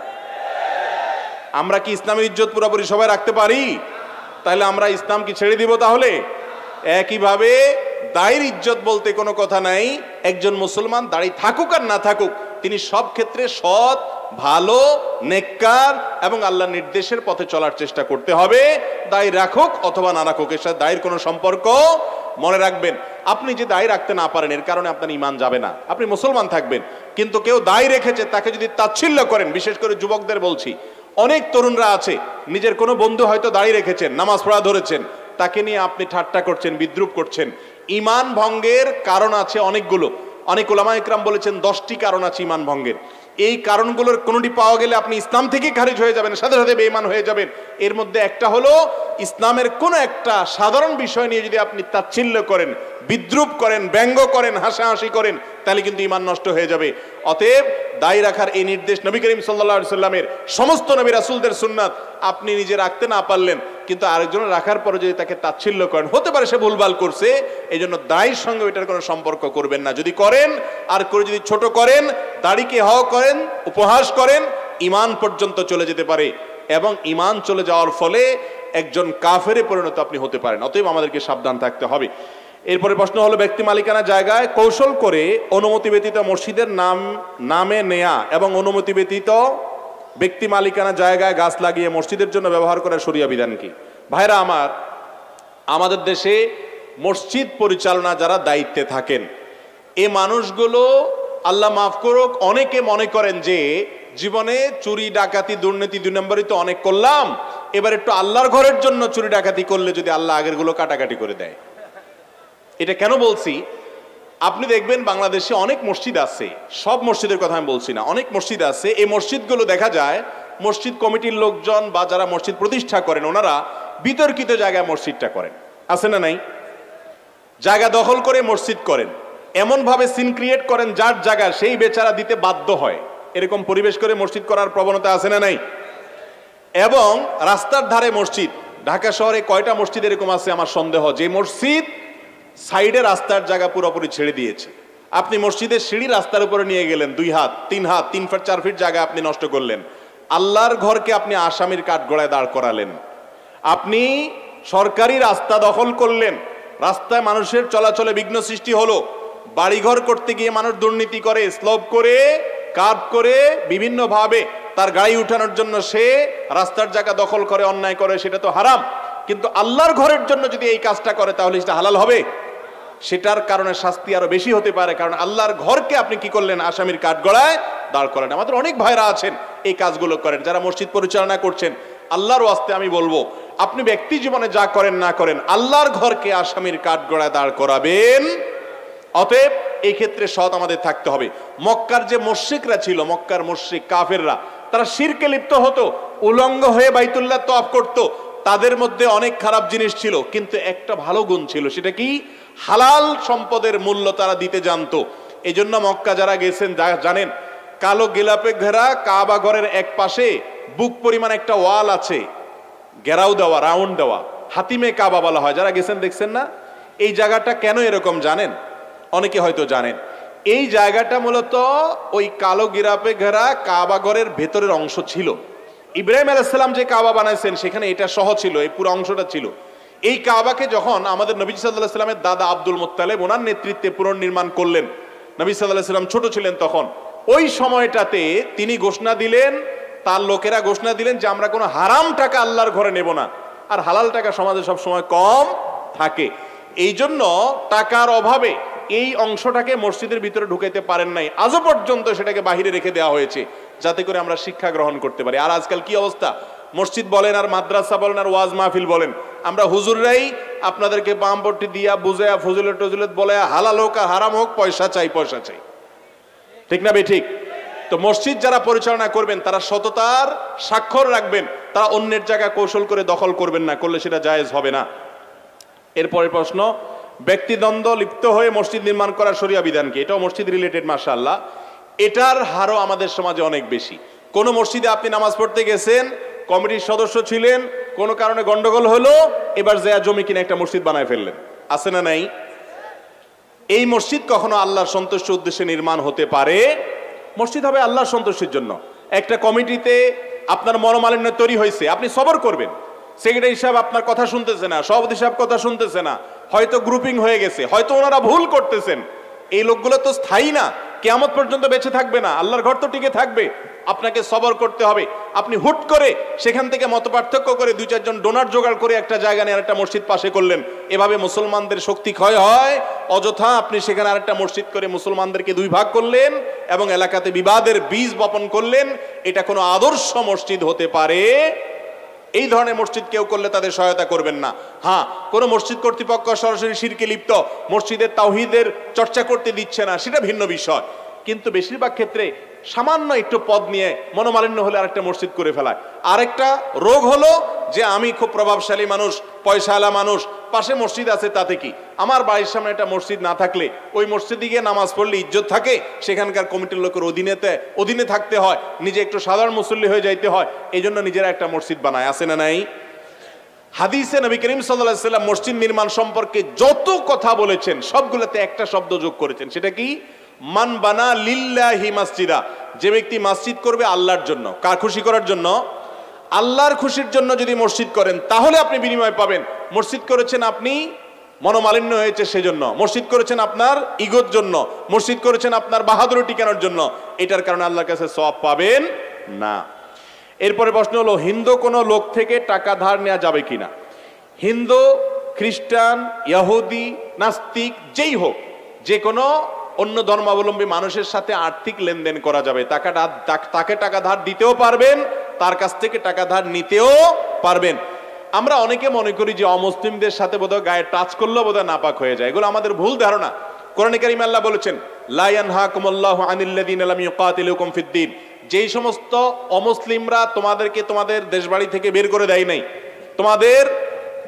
আমরা কি ইসলামের ইজ্জত পুরোপুরি সবাই রাখতে পারি? তাহলে আমরা ইসলাম কি ছেড়ে দিব? তাহলে একইভাবে দাড়ির ইজ্জত বলতে কোনো কথা নাই। একজন মুসলমান দাড়ি থাকুক আর না থাকুক, তিনি সব ক্ষেত্রে সৎ, ভালো, নেককার এবং আল্লাহর নির্দেশের পথে চলার চেষ্টা করতে হবে। দাড়ি রাখুক অথবা না রাখুক, এর সাথে দাড়ির কোনো সম্পর্ক। মনে রাখবেন, আপনি যে দাড়ি রাখতে না পারেন, এর কারণে আপনার ঈমান যাবে না, আপনি মুসলমান থাকবেন। কিন্তু কেউ দাড়ি রেখেছে, তাকে যদি তাচ্ছিল্য করেন, বিশেষ করে যুবকদের বলছি, অনেক তরুণরা আছে, নিজের কোনো বন্ধু হয়তো দাড়ি রেখেছেন, নামাজ পড়া ধরেছেন, তাকে নিয়ে আপনি ঠাট্টা করছেন, বিদ্রুপ করছেন। ঈমান ভঙ্গের কারণ আছে অনেকগুলো। অনেক উলামা ইকরাম বলেছেন 10টি কারণ আছে ঈমান ভঙ্গের। এই কারণগুলোর কোনোটি পাওয়া গেলে আপনি ইসলাম থেকে খারিজ হয়ে যাবেন, সাথে সাথে বেঈমান হয়ে যাবেন। এর মধ্যে একটা হলো, ইসলামের কোনো একটা সাধারণ বিষয় নিয়ে যদি আপনি তাচ্ছিল্য করেন, বিদ্রুপ করেন, ব্যঙ্গ করেন, হাসাহাসি করেন, তাহলে কিন্তু ঈমান নষ্ট হয়ে যাবে। অতএব দাড়ি রাখার এই নির্দেশ নবী করিম সাল্লাল্লাহু আলাইহি সাল্লামের, সমস্ত নবী রাসূলদের সুন্নাত। আপনি নিজে রাখতে না পারলেন, কিন্তু আরেকজনের রাখার পরে যদি তাকে তাচ্ছিল্য করেন, হতে পারে সে ভুলভাল করছে, এই জন্য দাড়ির সঙ্গে এটার কোনো সম্পর্ক করবেন না। যদি করেন, আর করে যদি ছোট করেন, দাড়িকে হওয়া করেন, উপহাস করেন, ঈমান পর্যন্ত চলে যেতে পারে। এবং ঈমান চলে যাওয়ার ফলে একজন কাফেরে পরিণত আপনি হতে পারেন। অতএব আমাদেরকে সাবধান থাকতে হবে। এরপরে প্রশ্ন হলো, ব্যক্তি মালিকানা জায়গায় কৌশল করে অনুমতি ব্যতীত মসজিদের নামে নেয়া এবং অনুমতি ব্যতীত ব্যক্তি মালিকানা জায়গায় গাছ লাগিয়ে মসজিদের জন্য ব্যবহার করার শরিয়া বিধান কি? ভাইরা আমার, আমাদের দেশে মসজিদ পরিচালনা যারা দায়িত্বে থাকেন, এই মানুষগুলো আল্লাহ মাফ করুক, অনেকে মনে করেন যে জীবনে চুরি ডাকাতি দুর্নীতি 2 নম্বরই তো অনেক করলাম, এবার একটু আল্লাহর ঘরের জন্য চুরি ডাকাতি করলে যদি আল্লাহ আগের গুলো কাটাকাটি করে দেয়। এটা কেন বলছি? আপনি দেখবেন বাংলাদেশে অনেক মসজিদ আছে, সব মসজিদের কথা আমি বলছি না, অনেক মসজিদ আছে, এই মসজিদগুলো দেখা যায় মসজিদ কমিটির লোকজন বা যারা মসজিদ প্রতিষ্ঠা করেন ওনারা বিতর্কিত জায়গায় মসজিদটা করেন, আছে না নাই? জায়গা দখল করে মসজিদ করেন, এমন ভাবে সিন ক্রিয়েট করেন যার জায়গা সেই বেচারা দিতে বাধ্য হয়, এরকম পরিবেশ করে মসজিদ করার প্রবণতা আছে না নাই? এবং রাস্তার ধারে মসজিদ, ঢাকা শহরে কয়টা মসজিদ এরকম আছে আমার সন্দেহ, যে মসজিদ সাইডে রাস্তার জায়গা পুরোপুরি ছেড়ে দিয়েছে। আপনি মসজিদের সিঁড়ি রাস্তার উপরে নিয়ে গেলেন, 2 হাত 3 হাত 3 ফুট 4 ফিট জায়গা আপনি নষ্ট করলেন। আল্লাহর ঘরকে আপনি আসামির কাঠগড়ায় দাঁড় করালেন। আপনি সরকারি রাস্তা দখল করলেন, রাস্তায় মানুষের চলাচলে বিঘ্ন সৃষ্টি হলো। বাড়িঘর করতে গিয়ে মানুষ দুর্নীতি করে, স্লোপ করে, কার্ভ করে, বিভিন্ন ভাবে তার গাড়ি উঠানোর জন্য সে রাস্তার জায়গা দখল করে, অন্যায় করে, সেটা তো হারাম। কিন্তু আল্লাহর ঘরের জন্য যদি এই কাজটা করে তাহলে সেটা হালাল হবে? সেটার কারণে শাস্তি আরো বেশি হতে পারে, কারণ আল্লাহর ঘরকে আপনি কি করলেন? আসামির কাঠগড়ায় দাঁড় করেন। আমাদের অনেক ভাইরা আছেন এই কাজগুলো করেন, যারা মসজিদ পরিচালনা করছেন। আল্লাহর ওয়াস্তে আমি বলবো, আপনি ব্যক্তি জীবনে যা করেন না করেন, আল্লাহর ঘরকে আসামির কাঠগড়ায় দাঁড় করাবেন। অতএব এই ক্ষেত্রে সৎ আমাদের থাকতে হবে। মক্কার যে মুশরিকরা ছিল, মক্কার মুশরিক কাফেররা, তারা শিরকে লিপ্ত হতো, উলঙ্গ হয়ে বাইতুল্লাহ তওয়াফ করত। তাদের মধ্যে অনেক খারাপ জিনিস ছিল, কিন্তু একটা ভালো গুণ ছিল, সেটা কি? হালাল সম্পদের মূল্য তারা দিতে জানতো। এই জন্য মক্কা যারা গেছেন জানেন, কালো গিলাপে ঘেরা কাবা ঘরের এক পাশে বুক পরিমাণ একটা ওয়াল আছে, ঘেরাও দেওয়া, রাউন্ড দেওয়া, হাতিমে কাবা বলা হয়। যারা গেছেন দেখছেন না? এই জায়গাটা কেন এরকম জানেন? অনেকে হয়তো জানেন। এই জায়গাটা মূলত ওই কালো গিরাপে ঘেরা কাবা ঘরের ভেতরের অংশ ছিল। ইব্রাহিম আলাইহিস সালাম যে কাবা বানাইছেন সেখানে এটা সহ ছিল, এই পুরো অংশটা ছিল। এই কাবাকে যখন আমাদের নবী সাল্লাল্লাহু আলাইহি সাল্লামের দাদা আব্দুল মুত্তালিব ওনার নেতৃত্বে পুনর্নির্মাণ করলেন, নবী সাল্লাল্লাহু আলাইহি সাল্লাম ছোট ছিলেন তখন, ওই সময়টাতে তিনি ঘোষণা দিলেন, তার লোকেরা ঘোষণা দিলেন যে আমরা কোনো হারাম টাকা আল্লাহর ঘরে নেব না। আর হালাল টাকা সমাজে সব সময় কম থাকে, এই জন্য টাকার অভাবে এই অংশটাকে মসজিদের ভিতরে ঢুকাইতে পারেন নাই। আজও পর্যন্ত সেটাকে বাহিরে রেখে দেওয়া হয়েছে, যাতে করে আমরা শিক্ষা গ্রহণ করতে পারি। আর আজকাল কি অবস্থা, মসজিদ বলেন আর মাদ্রাসা বলেন আর ওয়াজ মাহফিল বলেন, আমরা হুজুররাই আপনাদেরকে বামপট্টি দিয়া বুঝায়া ফজিলত টজিলত বলে, হালাল হোক আর হারাম হোক পয়সা চাই, পয়সা চাই। ঠিক না বে ঠিক? তো মসজিদ যারা পরিচালনা করবেন তারা সততার স্বাক্ষর রাখবেন, তারা অন্যের জায়গা কৌশল করে দখল করবেন না, করলে সেটা জায়েজ হবে না। এরপরের প্রশ্ন, ব্যক্তিদ্বন্দ্ব লিপ্ত হয়ে মসজিদ নির্মাণ করার শরিয়া বিধান কি? এটাও মসজিদ রিলেটেড, মাশাআল্লাহ। এটার হারও আমাদের সমাজে অনেক বেশি। কোন মসজিদে আপনি নামাজ পড়তে গেছেন, কমিটির সদস্য ছিলেন, কোনো কারণে গন্ডগোল হলো, এবার যা জমি কিনে একটা মসজিদ বানায় ফেললেন, আছে না নাই? এই মসজিদ কখনো আল্লাহর সন্তুষ্টির উদ্দেশ্যে নির্মাণ হতে পারে? মসজিদ হবে আল্লাহর সন্তুষ্টির জন্য। একটা কমিটিতে আপনার মনোমালিন্য তৈরি হয়েছে, আপনি সবর করবেন। সেক্রেটারি সাহেব আপনার কথা শুনতেছে না, সভাপতি সাহেব কথা শুনতেছে না, হয়তো গ্রুপিং হয়ে গেছে, হয়তো ওনারা ভুল করতেছেন। এই লোকগুলো তো স্থায়ী না, কিয়ামত পর্যন্ত বেঁচে থাকবে না, আল্লাহর ঘর তো টিকে থাকবে। আপনাকে সবর করতে হবে। আপনি হুট করে সেখান থেকে মতপার্থক্য করে 2-4 জন ডোনার জোগাড় করে একটা জায়গা নিয়ে আরেকটা মসজিদ পাশে করলেন, এভাবে মুসলমানদের শক্তি ক্ষয় হয়। অযথা আপনি সেখানে আরেকটা মসজিদ করে মুসলমানদেরকে 2 ভাগ করলেন এবং এলাকাতে বিবাদের বীজ বপন করলেন। এটা কোনো আদর্শ মসজিদ হতে পারে? এই ধরনের মসজিদ কেউ করলে তাদের সহায়তা করবেন না। হ্যাঁ, কোনো মসজিদ কর্তৃপক্ষ সরাসরি শিরকে লিপ্ত, মসজিদের তাওহীদের চর্চা করতে দিচ্ছে না, সেটা ভিন্ন বিষয়। কিন্তু বেশিরভাগ ক্ষেত্রে সামান্য একটু পদ নিয়ে মনোমালিন্য হলে আরেকটা মসজিদ করে ফেলায়। আরেকটা রোগ হলো যে আমি খুব প্রভাবশালী মানুষ, পয়সাওয়ালা মানুষ, পাশে মসজিদ আছে, তাতে কি? আমার বাড়ির সামনে একটা মসজিদ না থাকলে ওই মসজিদে গিয়ে নামাজ পড়লে ইজ্জত থাকে, সেখানকার কমিটির লোকের অধীনে থাকতে হয়, নিজে একটু সাধারণ মুসল্লি হয়ে যাইতে হয়, এই জন্য নিজেরা একটা মসজিদ বানায়, আছে না নাই? হাদিসে নবী করিম সাল্লাল্লাহু আলাইহি সাল্লাম মসজিদ নির্মাণ সম্পর্কে যত কথা বলেছেন সবগুলোতে একটা শব্দ যোগ করেছেন, সেটা কি? মান বানা লিল্লাহি মাসজিদা। যে ব্যক্তি মসজিদ করবে আল্লাহর জন্য, কার খুশি করার জন্য? আল্লাহর খুশির জন্য যদি মসজিদ করেন তাহলে আপনি বিনিময় পাবেন। মসজিদ করেছেন আপনি মনোমালিন্য হয়েছে সেজন্য, মসজিদ করেছেন আপনার ইগোর জন্য, মসজিদ করেছেন আপনার বাহাদুরি টিকানোর জন্য, এটার কারণে আল্লাহর কাছে সওয়াব পাবেন না। এরপরে প্রশ্ন হলো, হিন্দু কোনো লোক থেকে টাকা ধার নেওয়া যাবে কিনা? হিন্দু, খ্রিস্টান, ইহুদি, নাস্তিক যেই হোক, যে কোনো অন্য ধর্মাবলম্বী মানুষের সাথে আর্থিক লেনদেন করা যাবে। তাকে টাকা ধার দিতেও পারবেন, তার কাছ থেকে টাকা ধার নিতেও পারবেন। আমরা অনেকে মনে করি যে অমুসলিমদের সাথে বোধহয় গায়ে টাচ করলেও বোধহয় নাপাক হয়ে যায়। এগুলো আমাদের ভুল ধারণা। কোরআনে কারিমে আল্লাহ বলেছেন, লা ইয়ানহাকুমুল্লাহু আনিল্লাযিনা লাম ইউকাতিলুকুম ফিদ-দ্বীন, যেই সমস্ত অমুসলিমরা তোমাদেরকে তোমাদের দেশবাড়ি থেকে বের করে দেয় নাই, তোমাদের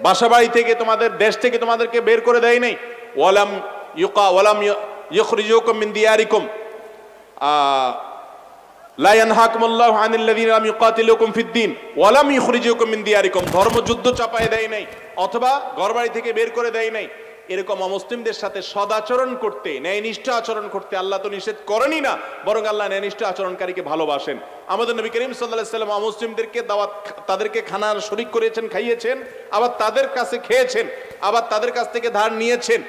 বাসাবাড়ি থেকে, তোমাদের দেশ থেকে তোমাদেরকে বের করে দেয় নাই, ওয়ালাম ইউখরিজুকুম মিন দিয়ারিকুম, লা ইয়ানহাকুমুল্লাহু আনিল্লাযিনা লাম ইউকাতিলুকুম ফিদ-দ্বীন ওয়া লাম ইখরিজুকুম মিন দিয়ারিকুম, ধর্মযুদ্ধ চাপায় দেয় নাই অথবা ঘরবাড়ি থেকে বের করে দেয় নাই। এরকম অমুসলিমদের সাথে সদাচরণ করতে, ন্যায়নিষ্ঠ আচরণ করতে আল্লাহ তো নিষেধ করেনই না, বরং আল্লাহ ন্যায়নিষ্ঠ আচরণকারীকে ভালোবাসেন। আমাদের নবী করিম সাল্লাল্লাহু আলাইহি ওয়াসাল্লাম অমুসলিমদেরকে দাওয়াত, তাদেরকে খানার শরীক করেছেন, খাইয়েছেন, আবার তাদের কাছে খেয়েছেন, আবার তাদের কাছ থেকে ধার নিয়েছেন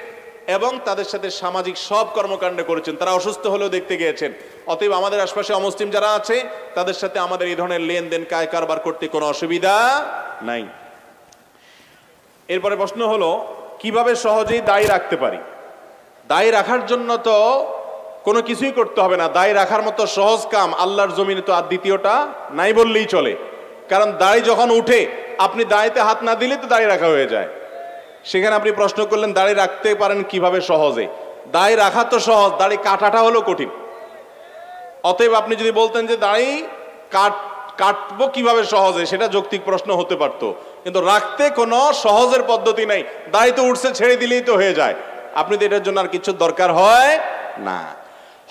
এবং তাদের সাথে সামাজিক সব কর্মকাণ্ড করেছেন। তারা অসুস্থ হলেও দেখতে গিয়েছেন। অতএব আমাদের আশপাশে অমুসলিম যারা আছে তাদের সাথে আমাদের এই ধরনের লেনদেন, কায় কারবার করতে কোনো অসুবিধা নাই। এরপরে প্রশ্ন হলো, কিভাবে সহজেই দায় রাখতে পারি? দায় রাখার জন্য তো কোনো কিছুই করতে হবে না। দায় রাখার মতো সহজ কাম আল্লাহর জমিনে তো আর দ্বিতীয়টা নাই বললেই চলে। কারণ দায় যখন উঠে, আপনি দায়তে হাত না দিলে তো দায় রাখা হয়ে যায়। সেখানে আপনি প্রশ্ন করলেন দাড়ি রাখতে পারেন কিভাবে সহজে? দাড়ি রাখা তো সহজ, দাড়ি কাটাটা হলো কঠিন। অতএব আপনি যদি বলতেন যে দাড়ি কাটবো কিভাবে সহজে, সেটা যৌক্তিক প্রশ্ন হতে পারতো, কিন্তু রাখতে কোনো সহজের পদ্ধতি নাই। দাড়ি তো উঠছে, ছেড়ে দিলেই তো হয়ে যায়। আপনি তো এটার জন্য আর কিছু দরকার হয় না।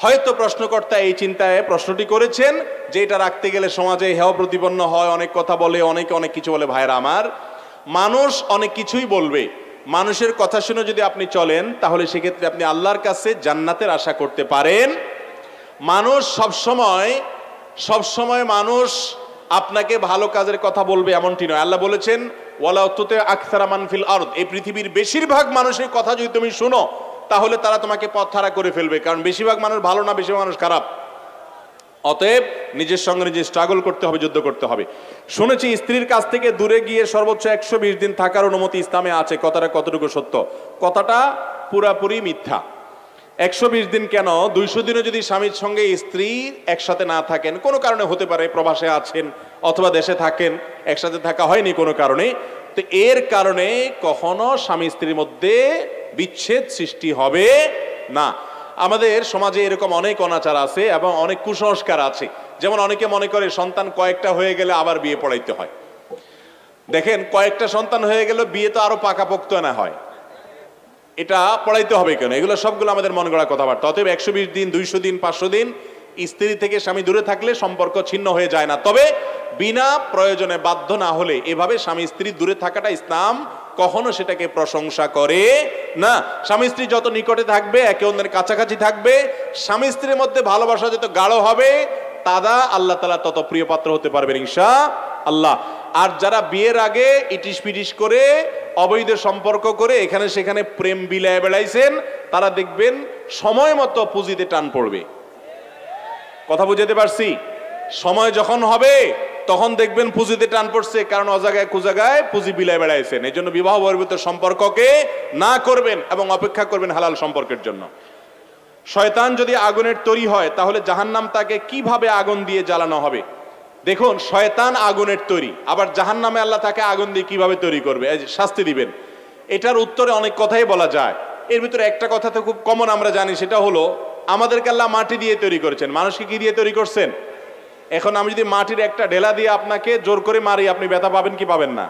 হয়তো প্রশ্নকর্তা এই চিন্তায় প্রশ্নটি করেছেন যে এটা রাখতে গেলে সমাজে হেয় প্রতিপন্ন হয়, অনেক কথা বলে, অনেকে অনেক কিছু বলে। ভাইরা আমার, মানুষ অনেক কিছুই বলবে, মানুষের কথা শুনে যদি আপনি চলেন তাহলে সেক্ষেত্রে আপনি আল্লাহর কাছে জান্নাতের আশা করতে পারেন। মানুষ সবসময় মানুষ আপনাকে ভালো কাজের কথা বলবে এমনটি নয়। আল্লাহ বলেছেন, ওয়ালা তুতি আকসারা মান ফিল আরদ, এই পৃথিবীর বেশিরভাগ মানুষের কথা যদি তুমি শুনো তাহলে তারা তোমাকে পথহারা করে ফেলবে। কারণ বেশিরভাগ মানুষ ভালো না, বেশিরভাগ মানুষ খারাপ। অতএব নিজের সঙ্গে নিজে স্ট্রাগল করতে হবে, যুদ্ধ করতে হবে। শুনেছি স্ত্রীর কাছ থেকে দূরে গিয়ে সর্বোচ্চ 120 দিন থাকার অনুমতি ইসলামে আছে। কথাটা কতটুকু সত্য? কথাটা পুরাপুরি মিথ্যা। 120 দিন কেন, 200 দিনও যদি স্বামীর সঙ্গে স্ত্রী একসাথে না থাকেন, কোনো কারণে হতে পারে, প্রবাসে আছেন অথবা দেশে থাকেন, একসাথে থাকা হয়নি কোনো কারণে, তো এর কারণে কখনো স্বামী স্ত্রীর মধ্যে বিচ্ছেদ সৃষ্টি হবে না। আমাদের সমাজে এরকম অনেক অনাচার আছে এবং অনেক কুসংস্কার আছে। যেমন অনেকে মনে করে সন্তান কয়েকটা হয়ে গেলে আবার বিয়ে পড়াইতে হয়। দেখেন, কয়েকটা সন্তান হয়ে গেলে বিয়ে তো আরো পাকাপোক্ত না হয়, এটা পড়াইতে হবে কেন? এগুলো সবগুলো আমাদের মন গড়া কথাবার্তা। অতএব 120 দিন, 200 দিন, 500 দিন স্ত্রী থেকে স্বামী দূরে থাকলে সম্পর্ক ছিন্ন হয়ে যায় না। তবে বিনা প্রয়োজনে বাধ্য না হলে এভাবে স্বামী স্ত্রী দূরে থাকাটা ইসলাম কখনো সেটাকে প্রশংসা করে না। স্বামী স্ত্রী যত নিকটে থাকবে, একে অন্যের কাছাকাছি থাকবে, স্বামী স্ত্রীর মধ্যে ভালোবাসা যত গাঢ় হবে, তারা আল্লাহ তাআলা তত প্রিয় পাত্র হতে পারবেন ইনশাআল্লাহ। আর যারা বিয়ের আগে ইটিস পিটিস করে, অবৈধ সম্পর্ক করে, এখানে সেখানে প্রেম বিলায় বেড়াইছেন, তারা দেখবেন সময় মতো পুঁজিতে টান পড়বে। কথা বুঝাতে পারছি? সময় যখন হবে তখন দেখবেন পুঁজিতে টান পড়ছে, কারণ অজাগায় কুজাগায় পুঁজি বিলায় বেড়াইছেন। এই জন্য বিবাহ বহির্ভূত সম্পর্ককে না করবেন এবং অপেক্ষা করবেন হালাল সম্পর্কের জন্য। শয়তান যদি আগুনের তৈরি হয় তাহলে জাহান্নাম তাকে কিভাবে আগুন দিয়ে জ্বালানো হবে? দেখুন, শয়তান আগুনের তৈরি, আবার জাহান্নামে আল্লাহ তাকে আগুন দিয়ে কিভাবে তৈরি করবে, শাস্তি দিবেন? এটার উত্তরে অনেক কথাই বলা যায়। এর ভিতরে একটা কথা তো খুব কমন আমরা জানি, সেটা হলো আমাদেরকে আল্লাহ মাটি দিয়ে তৈরি করেছেন। মানুষকে কি দিয়ে তৈরি করছেন? এখন আমি যদি মাটির একটা ঢেলা দিয়ে আপনাকে জোর করে মারি, আপনি ব্যথা পাবেন কি পাবেন না?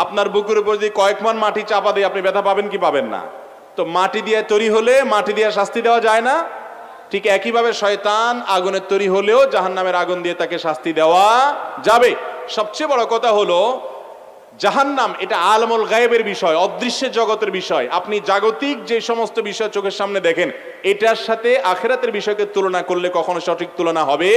আপনার বুকের উপর যদি কয়েক মণ মাটি চাপা দিয়ে আপনি ব্যথা পাবেন কি পাবেন না? তো মাটি দিয়ে তৈরি হলে মাটি দিয়ে শাস্তি দেওয়া যায় না? ঠিক একইভাবে শয়তান আগুনের তৈরি হলেও জাহান্নামের আগুন দিয়ে তাকে শাস্তি দেওয়া যাবে। সবচেয়ে বড় কথা হলো জাহান্নাম এটা আলমুল গায়েবের বিষয়, অদৃশ্য জগতের বিষয়। আপনি জাগতিক যে সমস্ত বিষয় চোখের সামনে দেখেন, এটার সাথে আখিরাতের বিষয়কে তুলনা করলে কখনো সঠিক তুলনা হবে